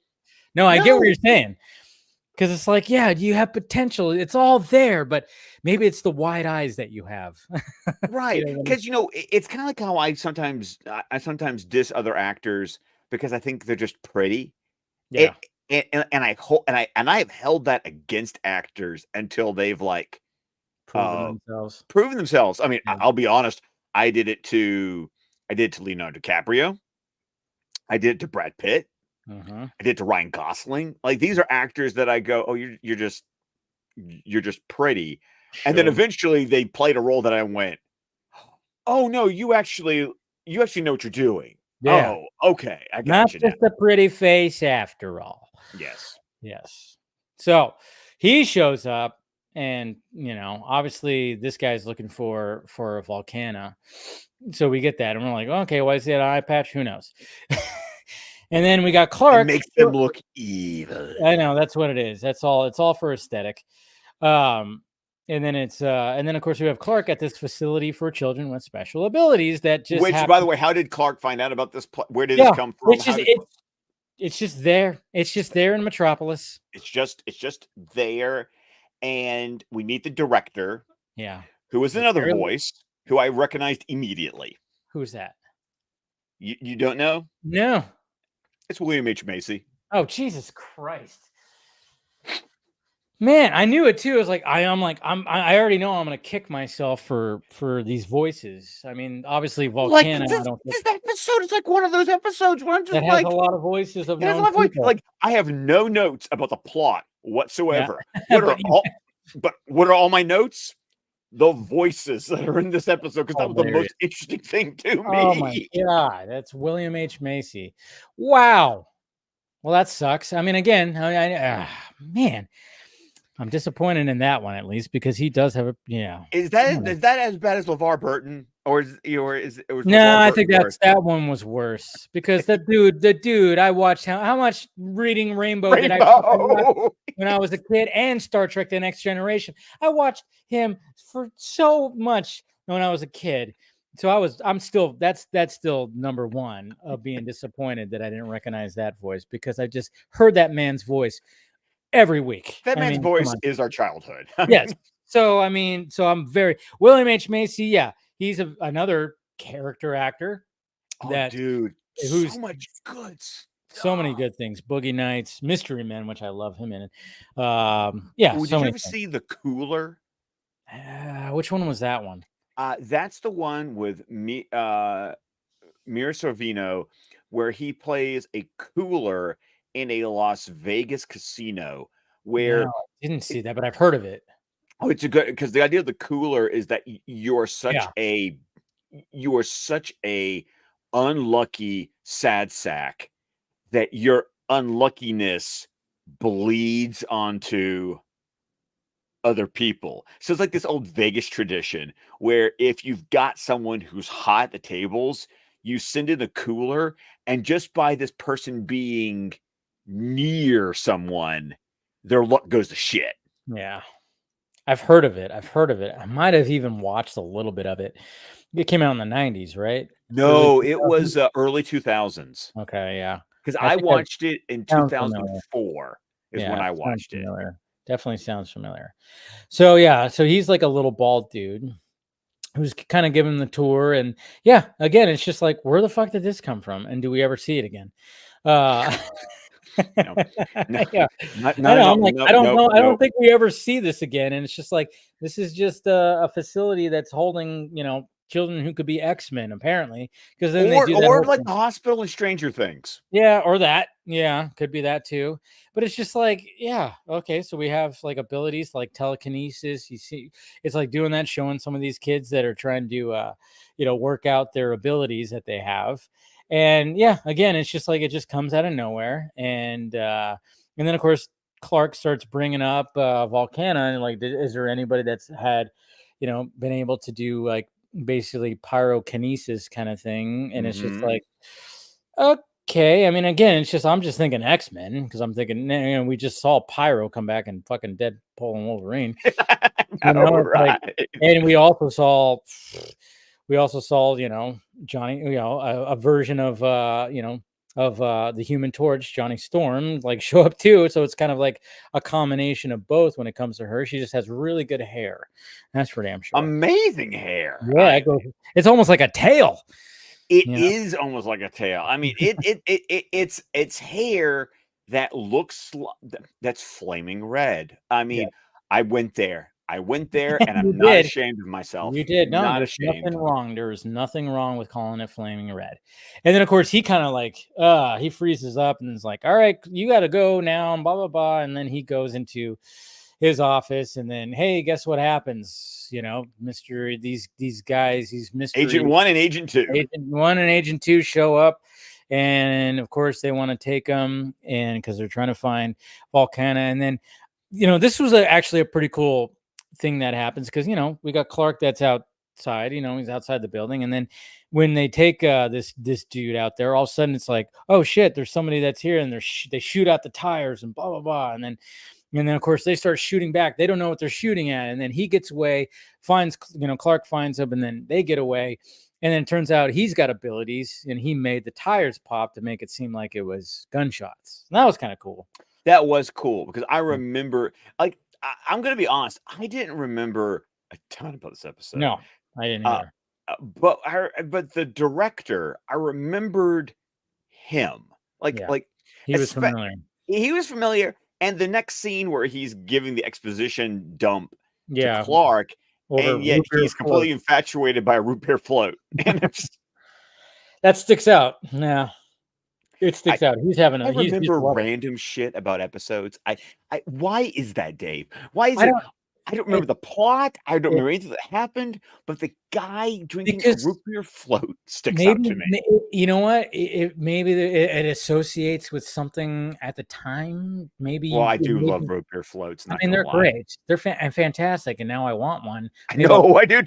S1: No, I get what
S2: no.
S1: you're saying. 'Cause it's like, yeah, you have potential. It's all there, but maybe it's the wide eyes that you have. You
S2: Right,
S1: know what I mean?
S2: because it's kind of like how I sometimes diss other actors because I think they're just pretty. It
S1: Yeah.
S2: and I hold and I have held that against actors until they've like
S1: Proven
S2: uh
S1: themselves.
S2: proven themselves. I mean,
S1: Yeah.
S2: I'll be honest, I did it to Leonardo DiCaprio. I did it to Brad Pitt.
S1: Mhm.
S2: I did it to Ryan Gosling. Like these are actors that I go, "Oh, you're just pretty." And then
S1: Sure.
S2: eventually they played a role that I went, "Oh no, you actually know what you're doing.
S1: Yeah.
S2: Oh, okay, I
S1: Not
S2: got you now."
S1: just a pretty face after all.
S2: Yes.
S1: Yes. So he shows up and, obviously this guy's looking for a Vulcana. So we get that and we're like, okay, why is he an eye patch? Who knows? And then we got
S2: It
S1: Clark.
S2: makes them look evil.
S1: I know that's what it is. That's all. It's all for aesthetic. Um, and then of course we have Clark at this facility for children with special abilities that just
S2: Which, by the
S1: happen.
S2: way, how did Clark find out about this? Where did this
S1: Yeah,
S2: come from?
S1: it's
S2: How
S1: just
S2: did
S1: it's just there. It's just there in Metropolis.
S2: it's just there, and we meet the director,
S1: Yeah.
S2: who was
S1: With
S2: another
S1: Barry-
S2: voice who I recognized immediately.
S1: Who's that?
S2: You don't know?
S1: No.
S2: It's William H. Macy.
S1: Oh, Jesus Christ. Man, I knew it too. I was like, I already know I'm gonna kick myself for these voices. I mean, obviously
S2: Like
S1: Vulcana, I don't think
S2: this episode is like one of those episodes where I'm
S1: that
S2: just
S1: has a
S2: like,
S1: lot of voices of
S2: it has a
S1: known
S2: lot of voice.
S1: people.
S2: Like I have no notes about the plot
S1: Yeah.
S2: whatsoever. What are all my notes? The voices that are in this episode, because that was the
S1: Hilarious.
S2: most interesting thing to
S1: Oh my
S2: me.
S1: god, that's William H. Macy. Wow. Well, that sucks. I mean, again, man, I'm disappointed in that one at least because he does have a
S2: Is that as bad as LeVar Burton, or was
S1: No,
S2: LeVar
S1: I
S2: Burton
S1: think
S2: worse?
S1: that one was worse because the dude, I watched how much Reading Rainbow did I watch
S2: Rainbow.
S1: when I was a kid and Star Trek: The Next Generation. I watched him for so much when I was a kid. So that's still number one of being disappointed that I didn't recognize that voice because I just heard that man's voice every week.
S2: That
S1: I
S2: man's
S1: mean, come
S2: voice
S1: on.
S2: is our childhood.
S1: Yes. So I'm very William H. Macy. Yeah, he's another character actor
S2: Oh, dude,
S1: who's
S2: so much good stuff.
S1: so many good things. Boogie Nights, Mystery Men, which I love him in.
S2: Did
S1: So
S2: you
S1: many
S2: ever see The Cooler?
S1: which one was that one?
S2: That's the one with Mira Sorvino, where he plays a cooler in a Las Vegas casino.
S1: No,
S2: Where
S1: I didn't see that, but I've heard of it.
S2: it's a good because the idea of the cooler is that you're
S1: Yeah.
S2: you are such a unlucky sad sack that your unluckiness bleeds onto other people. So it's like this old Vegas tradition where if you've got someone who's hot at the tables, you send in a cooler, and just by this person being near someone, their luck goes to shit.
S1: Yeah. I've heard of it. I might have even watched a little bit of it. It came out in the 90s, right? Early
S2: No, it
S1: 2000s?
S2: was early 2000s
S1: Okay, yeah.
S2: because
S1: I
S2: I
S1: think that
S2: watched it in
S1: sounds familiar.
S2: 2004 is when
S1: Yeah,
S2: I
S1: sounds
S2: watched it.
S1: familiar. Definitely sounds familiar. So, yeah, so he's like a little bald dude who's kind of giving the tour, and yeah, again, it's just like, where the fuck did this come from? And do we ever see it again? Uh
S2: No, no,
S1: yeah,
S2: not,
S1: I
S2: not at
S1: know.
S2: all.
S1: I'm like,
S2: No,
S1: I don't
S2: no,
S1: know. I don't
S2: no.
S1: think we ever see this again. And it's just like, this is just a facility that's holding, children who could be X-Men, apparently, because then they do that
S2: Or
S1: whole
S2: like
S1: thing.
S2: the hospital in Stranger Things.
S1: Yeah, or that. Yeah, could be that too. But it's just like, yeah, okay. So we have like abilities like telekinesis. You see, it's like doing that, showing some of these kids that are trying to, work out their abilities that they have. And yeah, again, it's just like it just comes out of nowhere. And then of course Clark starts bringing up Vulcana, and like, is there anybody that's had, been able to do like basically pyrokinesis kind of thing? And it's just
S2: Mm-hmm.
S1: like, okay, I mean, again, it's just I'm just thinking X-Men because I'm thinking, we just saw Pyro come back in fucking Deadpool and Wolverine.
S2: No,
S1: It's like,
S2: right.
S1: and we also saw, Johnny, a version of the Human Torch, Johnny Storm, like show up too. So it's kind of like a combination of both when it comes to her. She just has really good hair. That's for damn sure.
S2: Amazing hair.
S1: Yeah, it's almost like a tail.
S2: It
S1: You know?
S2: is almost like a tail. I mean, it's hair that looks that's flaming red. I
S1: Yeah,
S2: mean, I went there. I went there, and
S1: you
S2: I'm not
S1: did.
S2: ashamed of
S1: You
S2: myself.
S1: did. No,
S2: Not
S1: there's
S2: ashamed.
S1: nothing wrong. There is nothing wrong with calling it flaming red. And then of course he kind of like he freezes up and is like, all right, you gotta go now, and blah blah blah. And then he goes into his office, and then hey, guess what happens? Mr. These guys, these
S2: Agent
S1: mystery
S2: 1 and Agent 2.
S1: Agent 1 and Agent 2 show up, and of course they want to take them, and because they're trying to find Vulcana. And then this was actually a pretty cool thing that happens because we got Clark that's outside. He's outside the building, and then when they take this dude out there, all of a sudden it's like, oh shit, there's somebody that's here, and they shoot out the tires and blah blah blah, and then of course they start shooting back. They don't know what they're shooting at, and then he gets away, finds Clark finds him, and then they get away. And then it turns out he's got abilities, and he made the tires pop to make it seem like it was gunshots. And that was kind of cool.
S2: That was cool because I remember, like, I'm going to be honest, I didn't remember a ton about this episode.
S1: No, I didn't
S2: Uh,
S1: either.
S2: but the director, I remembered him.
S1: Yeah,
S2: Like
S1: he was familiar.
S2: he was familiar. And the next scene where he's giving the exposition dump to
S1: Yeah,
S2: Clark,
S1: over
S2: and yet
S1: root beer
S2: he's
S1: float.
S2: completely infatuated by a root beer float. And
S1: That sticks out. Yeah, it sticks out. He's having
S2: I
S1: he's just
S2: remember
S1: loving it.
S2: random shit about episodes. Why is that, Dave? Why is
S1: I
S2: it?
S1: don't
S2: I don't remember the plot. I don't
S1: it,
S2: remember anything that happened, but the guy drinking a
S1: because
S2: root beer float sticks out
S1: maybe
S2: to me.
S1: you know what? Maybe it associates with something at the time.
S2: Well, I do love
S1: Maybe
S2: root beer floats,
S1: I
S2: not
S1: mean,
S2: gonna
S1: they're
S2: lie.
S1: great. They're fantastic, and now I want one.
S2: I
S1: Maybe
S2: know, I do
S1: I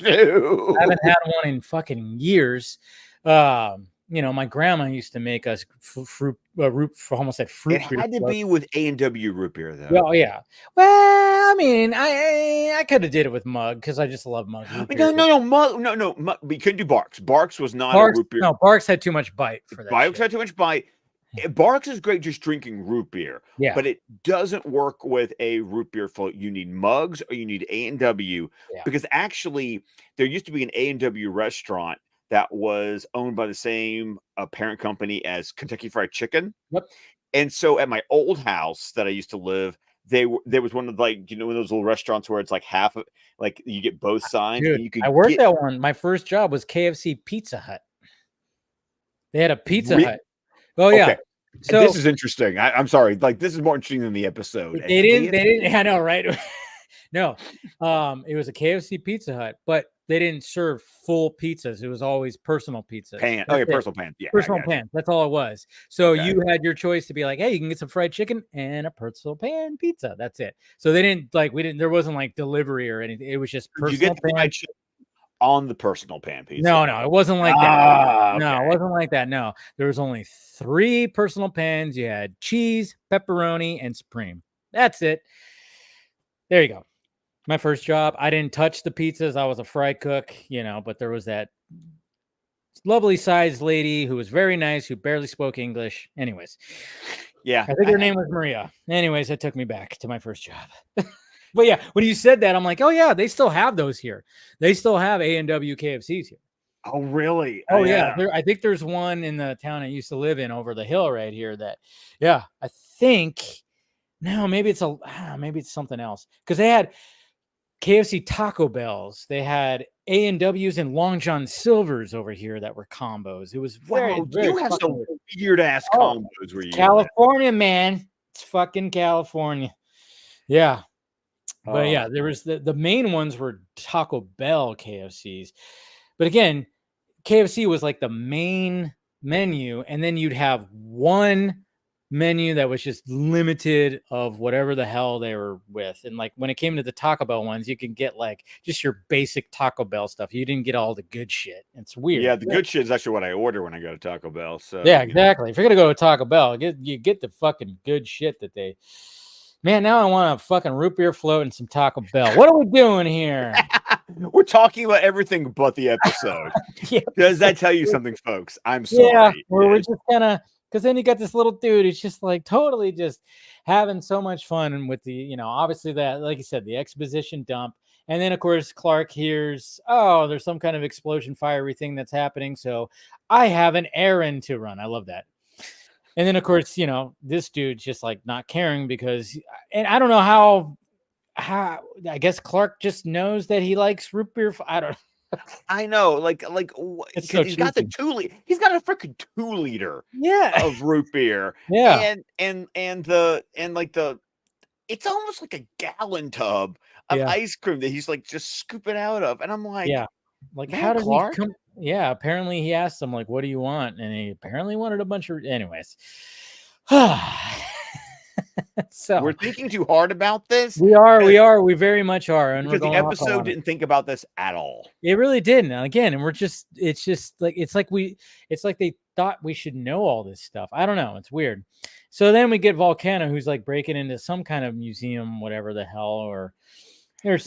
S1: haven't
S2: too.
S1: had one in fucking years. My grandma used to make us fruit root for almost like
S2: It
S1: fruit beer
S2: had to
S1: float.
S2: be with A&W root beer, though.
S1: Well, yeah. Well, I mean, I could have did it with mug because I just love mug root beer.
S2: We couldn't do Barks. Barks was not a
S1: Barks,
S2: root beer.
S1: no, Barks had too much bite for that
S2: Barks
S1: shit.
S2: had too much bite. Barks is great just drinking root beer,
S1: Yeah,
S2: but it doesn't work with a root beer float. You need mugs or you need A&W
S1: yeah.
S2: because actually there used to be an A&W restaurant that was owned by the same parent company as Kentucky Fried Chicken.
S1: Yep.
S2: And so at my old house that I used to live, there was one of one of those little restaurants where it's like half of like you get both sides
S1: Dude,
S2: and you could
S1: I worked
S2: get
S1: that one. My first job was KFC Pizza Hut. They had a Pizza Hut. Oh yeah.
S2: okay.
S1: So
S2: This is interesting. I'm sorry. Like this is more interesting than the episode.
S1: they didn't. I know, right? No, it was a KFC Pizza Hut, but they didn't serve full pizzas. It was always personal pizzas.
S2: Pan.
S1: That's
S2: Okay,
S1: it.
S2: personal pan. Yeah,
S1: Personal pan. That's all it was. So
S2: Okay.
S1: you had your choice to be like, hey, you can get some fried chicken and a personal pan pizza. That's it. So they didn't like, there wasn't like delivery or anything. It was just
S2: Did you
S1: personal
S2: get the
S1: pan.
S2: fried chicken on the personal pan pizza?
S1: No, it wasn't like that.
S2: Okay.
S1: No, it wasn't like that. No, there was only 3 personal pans. You had cheese, pepperoni, and supreme. That's it. There you go. My first job. I didn't touch the pizzas. I was a fry cook, but there was that lovely sized lady who was very nice, who barely spoke English. Anyways.
S2: Yeah.
S1: I think her name was Maria. Anyways, that took me back to my first job. But yeah, when you said that, I'm like, oh yeah, they still have those here. They still have A&W KFCs here.
S2: Oh, really?
S1: Oh yeah. I think there's one in the town I used to live in over the hill right here that, yeah, I think no, maybe it's something else. Because they had KFC Taco Bells. They had A&Ws and Long John Silvers over here that were combos. It was very, very
S2: you have some weird ass combos where you
S1: California, man. It's fucking California. Yeah. But yeah, there was the main ones were Taco Bell KFCs. But again, KFC was like the main menu, and then you'd have one menu that was just limited of whatever the hell they were with. And like when it came to the Taco Bell ones, you can get like just your basic Taco Bell stuff. You didn't get all the good shit. It's weird.
S2: Yeah, the good shit is actually what I order when I go to Taco Bell. So
S1: yeah, exactly. If you're gonna go to Taco Bell, you get the fucking good shit that they. Man, now I want a fucking root beer float and some Taco Bell. What are we doing here?
S2: We're talking about everything but the episode.
S1: Yeah.
S2: Does that tell you something, folks? I'm sorry.
S1: Yeah, we're just kind of, because then you got this little dude who's just like totally just having so much fun with the, obviously that, like you said, the exposition dump. And then, of course, Clark hears, oh, there's some kind of explosion, fiery thing that's happening. So I have an errand to run. I love that. And then, of course, this dude's just like not caring because, and I don't know how I guess Clark just knows that he likes root beer. I don't know.
S2: I know, like
S1: so
S2: he's got the 2 he's got a freaking 2-liter of root beer.
S1: Yeah.
S2: And it's almost like a gallon tub of ice cream that he's like just scooping out of. And I'm like,
S1: yeah, like how does Clark? He come? Yeah, apparently he asked him like, what do you want? And he apparently wanted a bunch of anyways. So
S2: we're thinking too hard about this.
S1: We are. We very much are. And
S2: because the episode didn't think about this at all.
S1: It really didn't. And again, and it's like they thought we should know all this stuff. I don't know. It's weird. So then we get Vulcana, who's like breaking into some kind of museum, whatever the hell, or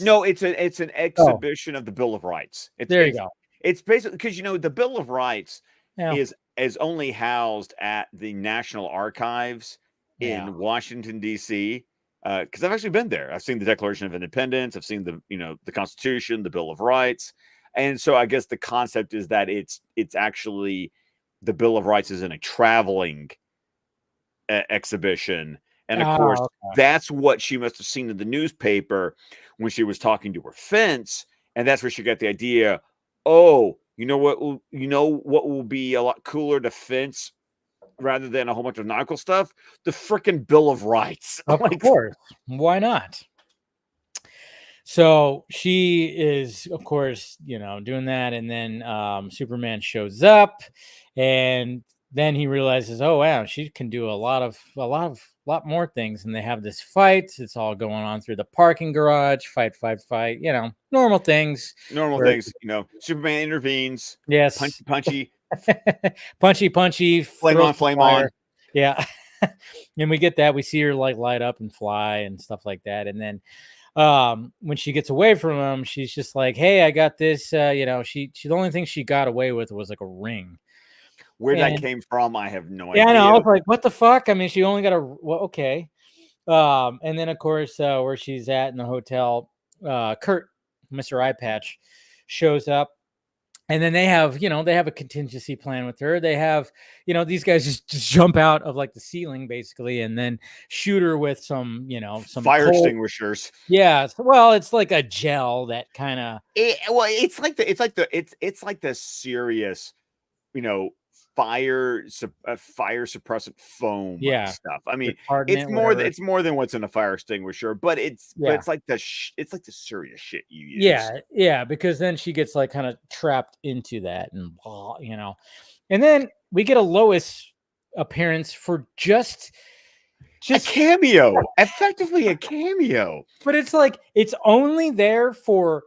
S2: no, it's an exhibition of the Bill of Rights.
S1: There you go.
S2: It's basically because the Bill of Rights is only housed at the National Archives in Washington, D.C. Because I've actually been there. I've seen the Declaration of Independence. I've seen the Constitution, the Bill of Rights. And so I guess the concept is that it's actually the Bill of Rights is in a traveling exhibition. And of course, that's what she must have seen in the newspaper when she was talking to her fence. And that's where she got the idea. Oh, what will be a lot cooler to fence rather than a whole bunch of nautical stuff? The freaking Bill of Rights.
S1: Of course. Why not? So she is, of course, doing that. And then Superman shows up and then he realizes, oh, wow, she can do a lot more things. And they have this fight. It's all going on through the parking garage. Fight. Normal things.
S2: Superman intervenes.
S1: Yes.
S2: Punchy.
S1: punchy.
S2: Flame on.
S1: Yeah. And we get that. We see her like light up and fly and stuff like that. And then when she gets away from him, she's just like, hey, I got this. She the only thing she got away with was like a ring.
S2: Where that came from, I have no idea.
S1: Yeah, I know. I was like, what the fuck? I mean, she only got okay. And then, of course, where she's at in the hotel, Kurt, Mr. Eye Patch, shows up. And then they have a contingency plan with her. They have, these guys just jump out of like the ceiling basically, and then shoot her with some
S2: fire extinguishers.
S1: Yeah. Well, it's like a gel that kind of.
S2: It's like the serious, fire suppressant foam stuff. I mean, it's more than what's in a fire extinguisher, but it's like the serious shit you use.
S1: Yeah, because then she gets like kind of trapped into that, and and then we get a Lois appearance for just
S2: a cameo, effectively a cameo.
S1: But it's like it's only there for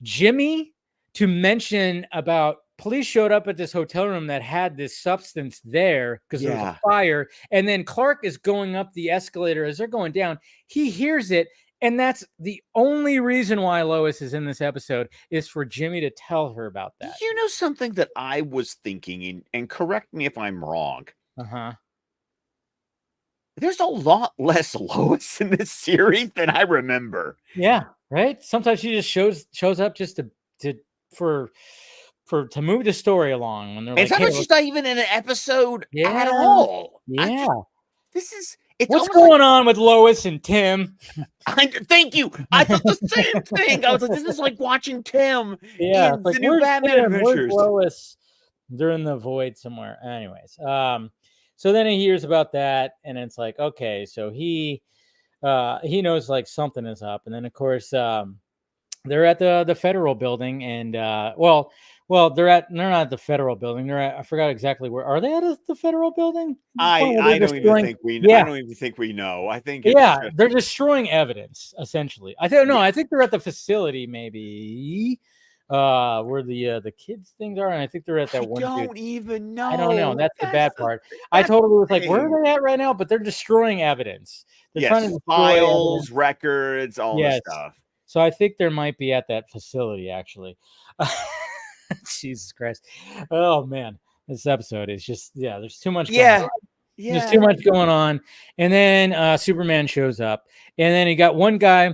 S1: Jimmy to mention about police showed up at this hotel room that had this substance there because there was a fire. And then Clark is going up the escalator as they're going down. He hears it. And that's the only reason why Lois is in this episode, is for Jimmy to tell her about that.
S2: You know something that I was thinking, and correct me if I'm wrong. There's a lot less Lois in this series than I remember.
S1: Yeah, right. Sometimes she just shows up just to move the story along when they're
S2: and sometimes she's not even in an episode at all.
S1: What's going on with Lois and Tim?
S2: Thank you. I thought the same thing. I was like, this is like watching Tim in the new Batman Adventures.
S1: Lois? They're in the void somewhere. Anyways, so then he hears about that, and it's like, okay, so he knows like something is up, and then of course they're at the federal building, and they're not at the federal building. They're at, I forgot exactly where. Are they at the federal building?
S2: I don't even think we know. I don't even think we know. I think
S1: they're destroying evidence essentially. I think they're at the facility maybe. Where the kids things are, and I think they're at that one.
S2: I don't even know.
S1: I don't know. That's the bad part. I totally was like, where are they at right now? But they're destroying evidence. They're trying to destroy
S2: files, records, all this stuff.
S1: So I think there might be at that facility actually. Jesus Christ! Oh man, this episode is just there's too much. Going on. There's too much going on, and then Superman shows up, and then he got one guy,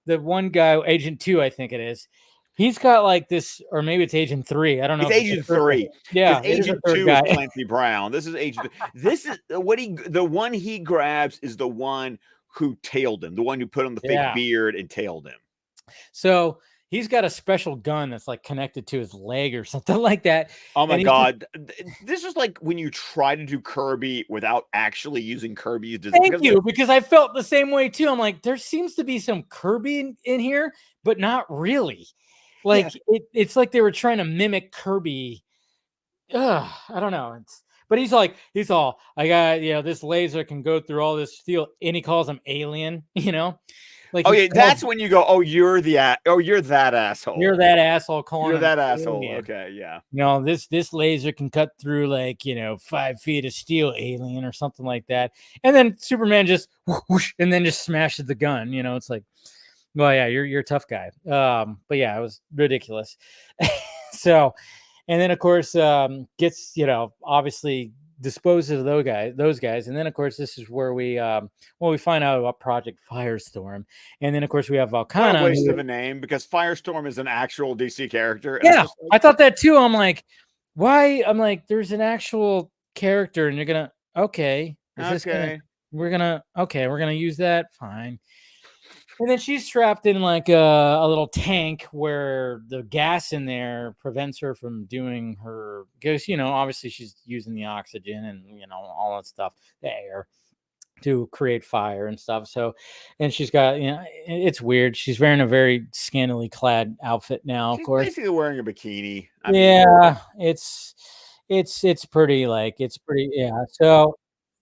S1: Agent 2, I think it is. He's got like this, or maybe it's Agent 3. I don't know.
S2: It's Agent 3.
S1: Yeah,
S2: Agent 2 is Clancy Brown. This is Agent. This is the one he grabs is the one who tailed him, the one who put on the fake beard and tailed him.
S1: So he's got a special gun that's like connected to his leg or something like that.
S2: Oh my God. This is like when you try to do Kirby without actually using Kirby's design.
S1: Thank you, because I felt the same way too. I'm like, there seems to be some Kirby in here, but not really. Like it's like they were trying to mimic Kirby. I don't know. But he's all, I got, this laser can go through all this steel, and he calls him alien, Like,
S2: that's when you go, you're that asshole.
S1: You're that asshole calling.
S2: You're that asshole. Alien. Okay, yeah.
S1: This laser can cut through 5 feet of steel, alien, or something like that. And then Superman just whoosh, and then just smashes the gun. It's like, well, yeah, you're a tough guy. But yeah, it was ridiculous. So, and then of course gets obviously disposes of those guys, and then of course this is where we find out about Project Firestorm, and then of course we have Vulcana.
S2: What a waste of a name, because Firestorm is an actual DC character.
S1: Yeah, I thought that too. I'm like, why? I'm like, there's an actual character, and you're gonna we're gonna use that, fine. And then she's trapped in like a little tank where the gas in there prevents her from doing her, because obviously she's using the oxygen and all that stuff, the air, to create fire and stuff. So, and she's got it's weird. She's wearing a very scantily clad outfit now. Of course,
S2: basically wearing a bikini.
S1: It's pretty So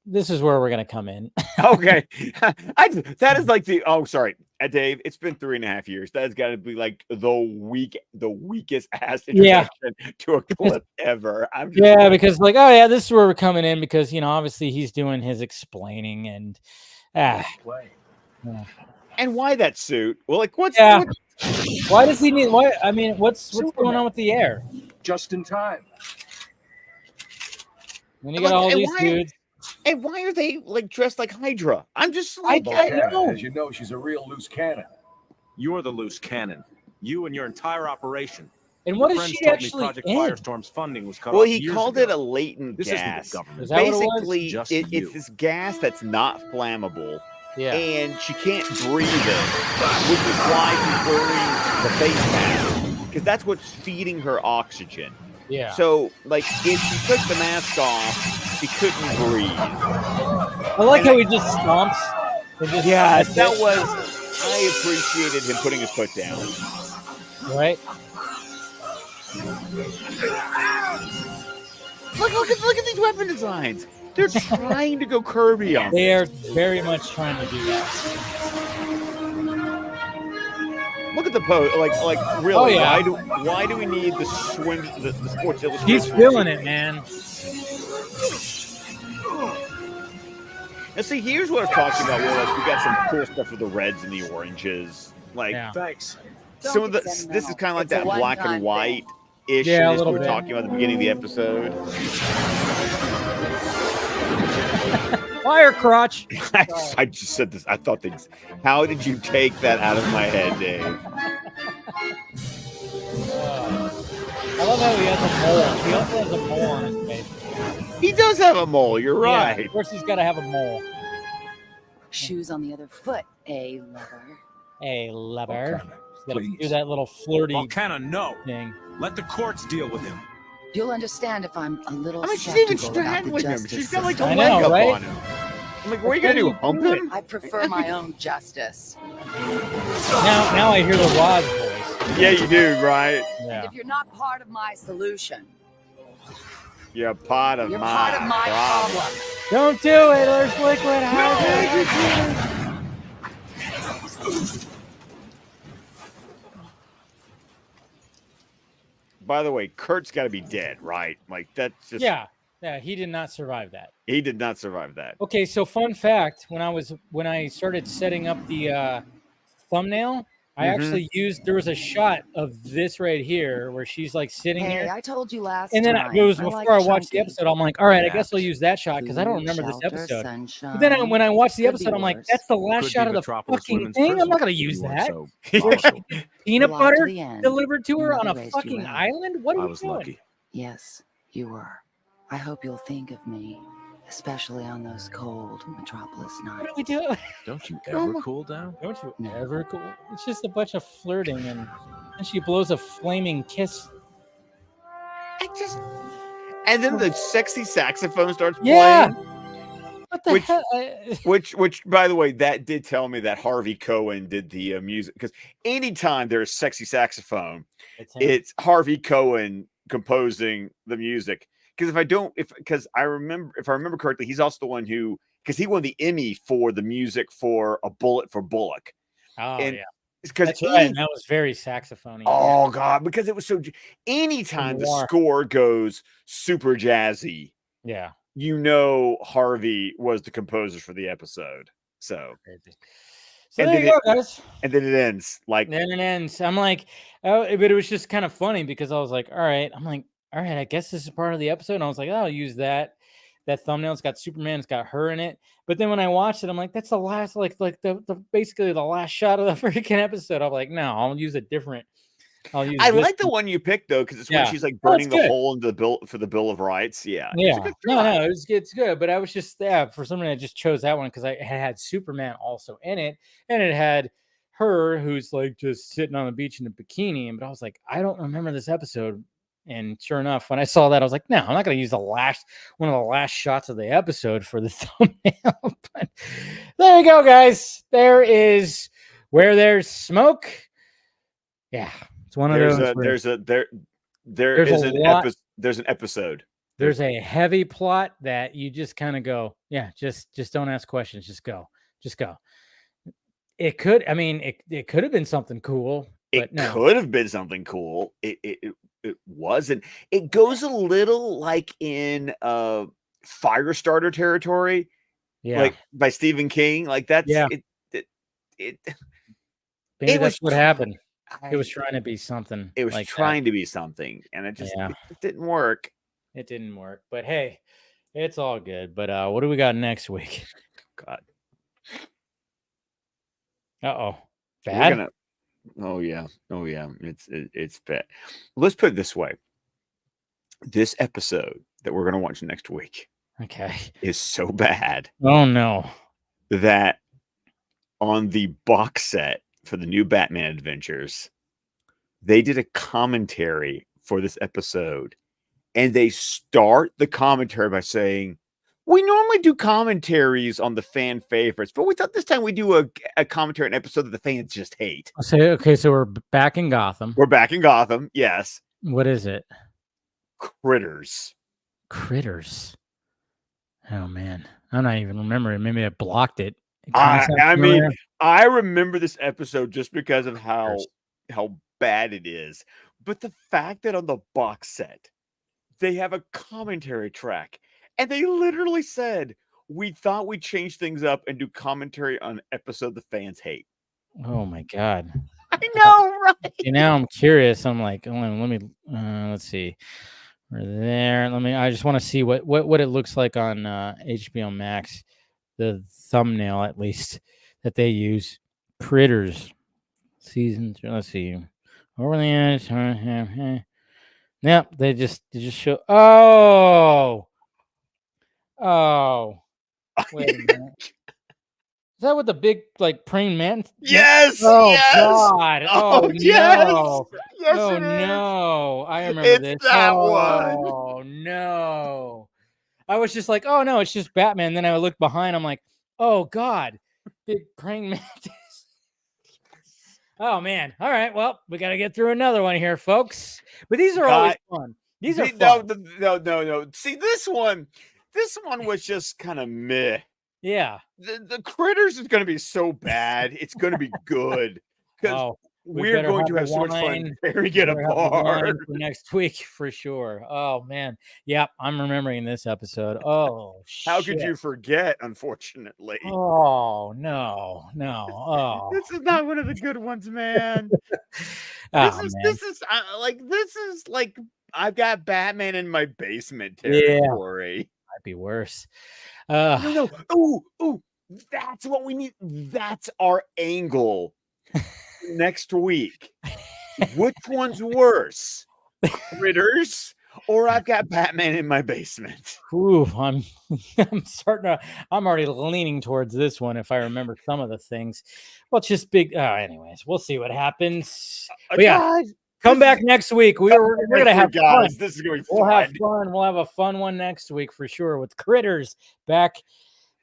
S1: this is where we're gonna come in.
S2: Okay, that is like Dave. It's been 3.5 years. That's got to be like the weakest ass introduction to a clip ever.
S1: Because this is where we're coming in, because obviously he's doing his explaining and
S2: and why that suit? Well, like why
S1: does he need? Why? I mean, what's going on with the air?
S3: Just in time.
S1: When you got all these dudes.
S2: And why are they dressed like Hydra? I'm just like,
S3: I know. As you know, she's a real loose cannon.
S4: You're the loose cannon. You and your entire operation.
S1: And what is she actually
S4: Project Firestorm's funding was cut
S2: off. Well,
S4: he
S2: called it a latent gas. Basically, it's this gas that's not flammable.
S1: Yeah.
S2: And she can't breathe it, which is why she's wearing the face mask, because that's what's feeding her oxygen.
S1: Yeah.
S2: So, like, if he took the mask off, he couldn't breathe.
S1: I like how he just stomps. And just,
S2: Yeah,
S1: that's
S2: that
S1: it,
S2: was. I appreciated him putting his foot down.
S1: right.
S2: Look at these weapon designs. They're trying to go Kirby on
S1: They
S2: this.
S1: are very much trying to do that.
S2: Look at the pose. Like really.
S1: Oh, yeah.
S2: Why do we need the Sports Illustrated?
S1: He's feeling it, man.
S2: And see, here's what I'm talking about. Where like we got some cool stuff with the reds and the oranges. Like
S1: Yeah.
S4: Thanks.
S2: some of the. This is kind of like that black and white ishness
S1: Yeah, a little
S2: we were
S1: bit.
S2: talking about at the beginning of the episode.
S1: Fire crotch.
S2: I just said this. I thought things. How did you take that out of my head, Dave?
S1: I love how he has a mole. He also has a mole on his face.
S2: He does have a mole. You're right.
S1: Yeah, of course, he's got to have a mole.
S5: Shoes on the other foot, lover.
S1: A lover.
S3: Vulcana,
S1: He's got to do
S3: please.
S1: that little flirty
S4: Vulcana, no.
S1: thing.
S4: Let the courts deal with him.
S5: You'll understand if I'm a little
S2: I mean, she's even
S5: skeptical about the
S2: straddling him.
S5: justice
S2: She's got like a
S5: system.
S1: I
S2: leg
S1: know,
S2: up
S1: right?
S2: on him. I'm like, what are you gonna do? Hump him?
S5: I prefer my own justice.
S1: Now I hear the Rod's voice.
S2: Yeah, you do, right?
S1: Yeah.
S5: If you're not part of my solution,
S2: You're part of
S5: you're
S2: my
S5: part of my problem.
S1: Don't do it. There's liquid hydrogen.
S2: By the way, Kurt's got to be dead, right? Like that's just.
S1: Yeah. He did not survive that.
S2: He did not survive that.
S1: Okay, so fun fact: when I started setting up the thumbnail, I actually used. There was a shot of this right here where she's like sitting
S5: Hey,
S1: here,
S5: I told you last
S1: and then
S5: time.
S1: it was
S5: I
S1: before
S5: like
S1: I watched the
S5: chunky.
S1: episode. I'm like, all right, I
S4: Yeah.
S1: guess I'll use that shot because I don't
S5: Food,
S1: remember this
S5: shelter,
S1: episode.
S5: sunshine.
S1: But then when I watched the
S5: Could be
S1: episode, I'm like,
S5: worse.
S1: that's the last
S4: Could
S1: shot
S4: be
S1: of the
S4: Metropolis
S1: fucking
S4: Women's
S1: thing. I'm
S4: Prison.
S1: not gonna use
S4: You weren't
S1: that.
S4: so
S2: Marshall.
S1: Peanut
S5: Well, to
S1: butter
S5: the end,
S1: delivered to her
S5: your
S1: on a
S5: mother raised you
S1: fucking
S5: well.
S1: island. What are
S4: I
S1: you
S4: was
S1: doing?
S4: lucky.
S5: Yes, you were. I hope you'll think of me, especially on those cold metropolis
S1: What are
S5: nights.
S1: we doing?
S4: Don't you ever cool down?
S1: Don't you
S5: No.
S1: ever cool? It's just a bunch of flirting, and she blows a flaming kiss.
S2: And then the sexy saxophone starts
S1: Yeah.
S2: playing.
S1: What the
S2: Which-
S1: hell?
S2: Which, by the way, that did tell me that Harvey Cohen did the music because anytime there's sexy saxophone,
S1: It's him.
S2: it's Harvey Cohen composing the music. Because if I remember correctly, he's also the one who because he won the Emmy for the music for A Bullet for Bullock.
S1: Oh
S2: and
S1: yeah,
S2: because
S1: that's right. And that was very saxophony.
S2: oh god, because it was so. Anytime the
S1: Noir.
S2: score goes super jazzy,
S1: Yeah.
S2: you know Harvey was the composer for the episode. So
S1: Crazy. So
S2: And
S1: there
S2: then
S1: you go, guys.
S2: and then it ends like
S1: And then it ends. I'm like, oh, but it was just kind of funny because I was like, all right. I'm like, all right, I guess this is part of the episode. And I was like, oh, I'll use that thumbnail. It's got Superman. It's got her in it. But then when I watched it, I'm like, that's the last, like the basically the last shot of the freaking episode. I'm like, no, I'll use a different.
S2: I like the one you picked though because it's when
S1: Yeah.
S2: she's like
S1: Oh, it's
S2: burning the
S1: good.
S2: hole into the bill for the Bill of Rights. Yeah, it's a
S1: Yeah,
S2: good
S1: no,
S2: try.
S1: it's good. But I was just for some reason I just chose that one because I had Superman also in it, and it had her who's like just sitting on the beach in a bikini. But I was like, I don't remember this episode. And sure enough, when I saw that, I was like, no, I'm not going to use one of the last shots of the episode for the thumbnail. But there you go, guys. There is where there's smoke. Yeah, it's one of those.
S2: There's an episode.
S1: There's a heavy plot that you just kind of go, yeah, just don't ask questions, just go. It could have been something cool, but
S2: It
S1: no.
S2: could have been something cool. It wasn't. It goes a little like in Firestarter territory,
S1: Yeah,
S2: like by Stephen King. Like that's
S1: Yeah.
S2: it
S1: maybe
S2: it was
S1: that's what happened. It was
S2: I-
S1: trying to be something.
S2: it was
S1: like that.
S2: trying to be something, and it just
S1: Yeah.
S2: it didn't work.
S1: It didn't work, but hey, it's all good. But what do we got next week?
S2: God,
S1: Uh-oh.
S2: we're
S1: Bad?
S2: gonna. Oh yeah, it's bad. Let's put it this way: this episode that we're gonna watch next week
S1: Okay.
S2: is so bad
S1: Oh no.
S2: that on the box set for the new Batman Adventures, they did a commentary for this episode, and they start the commentary by saying, we normally do commentaries on the fan favorites, but we thought this time we do a commentary on an episode that the fans just hate.
S1: Okay, so we're back in Gotham.
S2: We're back in Gotham, yes.
S1: What is it?
S2: Critters.
S1: Oh man, I'm not even remembering. Maybe I blocked it.
S2: I mean, I remember this episode just because of how bad it is. But the fact that on the box set, they have a commentary track, and they literally said, we thought we'd change things up and do commentary on an episode the fans hate.
S1: Oh my God.
S2: I know, right?
S1: Now I'm curious. I'm like, let me let's see. We're there. I just want to see what it looks like on HBO Max. The thumbnail, at least, that they use. Critters season 3. Let's see. Over the edge. Yep, they just show. Oh. Wait a minute. Is that with the big praying man?
S2: Yes.
S1: Oh
S2: yes.
S1: God. Oh
S2: yes.
S1: no.
S2: Yes,
S1: Oh
S2: it is.
S1: no. I remember
S2: It's
S1: this.
S2: that one.
S1: Oh no. I was just like, oh no, it's just Batman. Then I looked behind. I'm like, oh God, big praying mantis. Oh man. All right. Well, we got to get through another one here, folks. But these are always fun. These are fun.
S2: No. See, this one was just kind of meh.
S1: Yeah.
S2: The Critters is going to be so bad. It's going to be good because we're going to have so much fun tearing it apart
S1: for next week for sure. Oh man, yeah, I'm remembering this episode. Oh,
S2: how could you forget? Unfortunately.
S1: Oh no. Oh,
S2: this is not one of the good ones, man. This is like I've got Batman in my basement territory.
S1: Yeah, might be worse.
S2: No. Ooh, that's what we need. That's our angle next week. Which one's worse? Critters or I've got Batman in my basement?
S1: Ooh, I'm already leaning towards this one if I remember some of the things. Well, it's just big. Anyways, we'll see what happens. But yeah. Come back next week. We're gonna have fun.
S2: This is going to be
S1: fun. We'll have fun. We'll have a fun one next week for sure with Critters back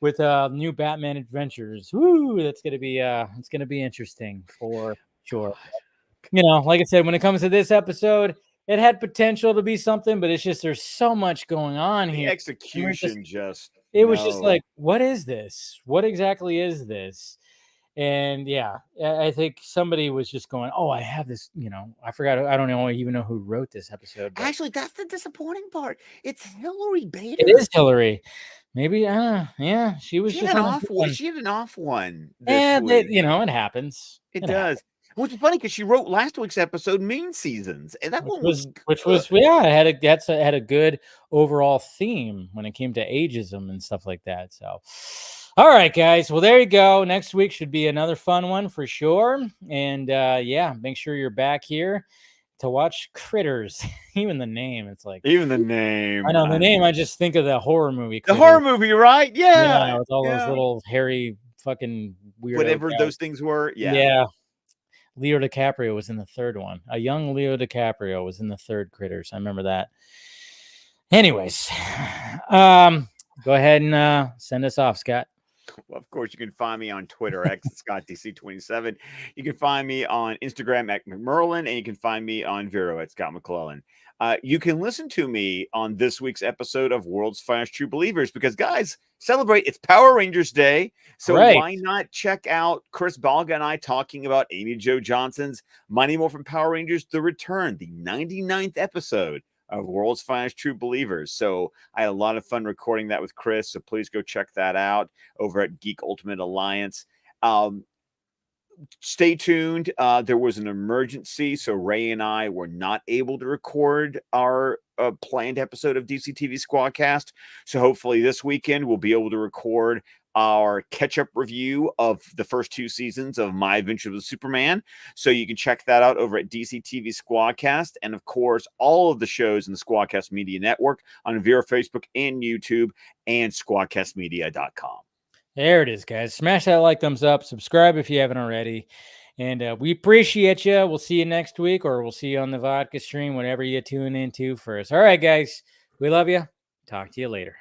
S1: with new Batman adventures. Woo! That's gonna be it's gonna be interesting for sure. Like I said, when it comes to this episode, it had potential to be something, but it's just there's so much going on here.
S2: The execution
S1: it was just like, what is this? What exactly is this? And yeah, I think somebody was just going, oh, I have this, I forgot. I don't even know who wrote this episode.
S2: Actually, that's the disappointing part. It's Hillary Bader.
S1: It is Hillary. Maybe, yeah, she was
S2: She
S1: just
S2: had an off one.
S1: And it happens.
S2: It does. Which is funny because she wrote last week's episode, Mean Seasons, and that one was
S1: it had a good overall theme when it came to ageism and stuff like that. So, all right, guys. Well, there you go. Next week should be another fun one for sure. And yeah, make sure you're back here to watch Critters. Even the name, it's like
S2: even the name.
S1: I know the name. I just think of the horror movie.
S2: Critters. The horror movie, right? Yeah,
S1: with all those little hairy fucking weird
S2: whatever those things were.
S1: Yeah. Leo DiCaprio was in the third one. A young Leo DiCaprio was in the third Critters. I remember that. Anyways, go ahead and send us off, Scott.
S2: Well, of course, you can find me on Twitter, @ScottDC27. You can find me on Instagram @McMerlin, and you can find me on Vero @ScottMcClellan. You can listen to me on this week's episode of World's Finest True Believers because, guys, celebrate. It's Power Rangers Day. So why not check out Chris Balga and I talking about Amy Jo Johnson's Mighty Morphin Power Rangers The Return, the 99th episode of World's Finest True Believers. So I had a lot of fun recording that with Chris. So please go check that out over at Geek Ultimate Alliance. Stay tuned. There was an emergency, so Ray and I were not able to record our planned episode of DCTV Squadcast. So hopefully this weekend we'll be able to record our catch-up review of the first 2 seasons of My Adventures with Superman. So you can check that out over at DCTV Squadcast. And of course, all of the shows in the Squadcast Media Network on Vero, Facebook, and YouTube, and squadcastmedia.com.
S1: There it is, guys. Smash that like, thumbs up, subscribe if you haven't already. And we appreciate you. We'll see you next week, or we'll see you on the vodka stream, whatever you tune into first. All right, guys. We love you. Talk to you later.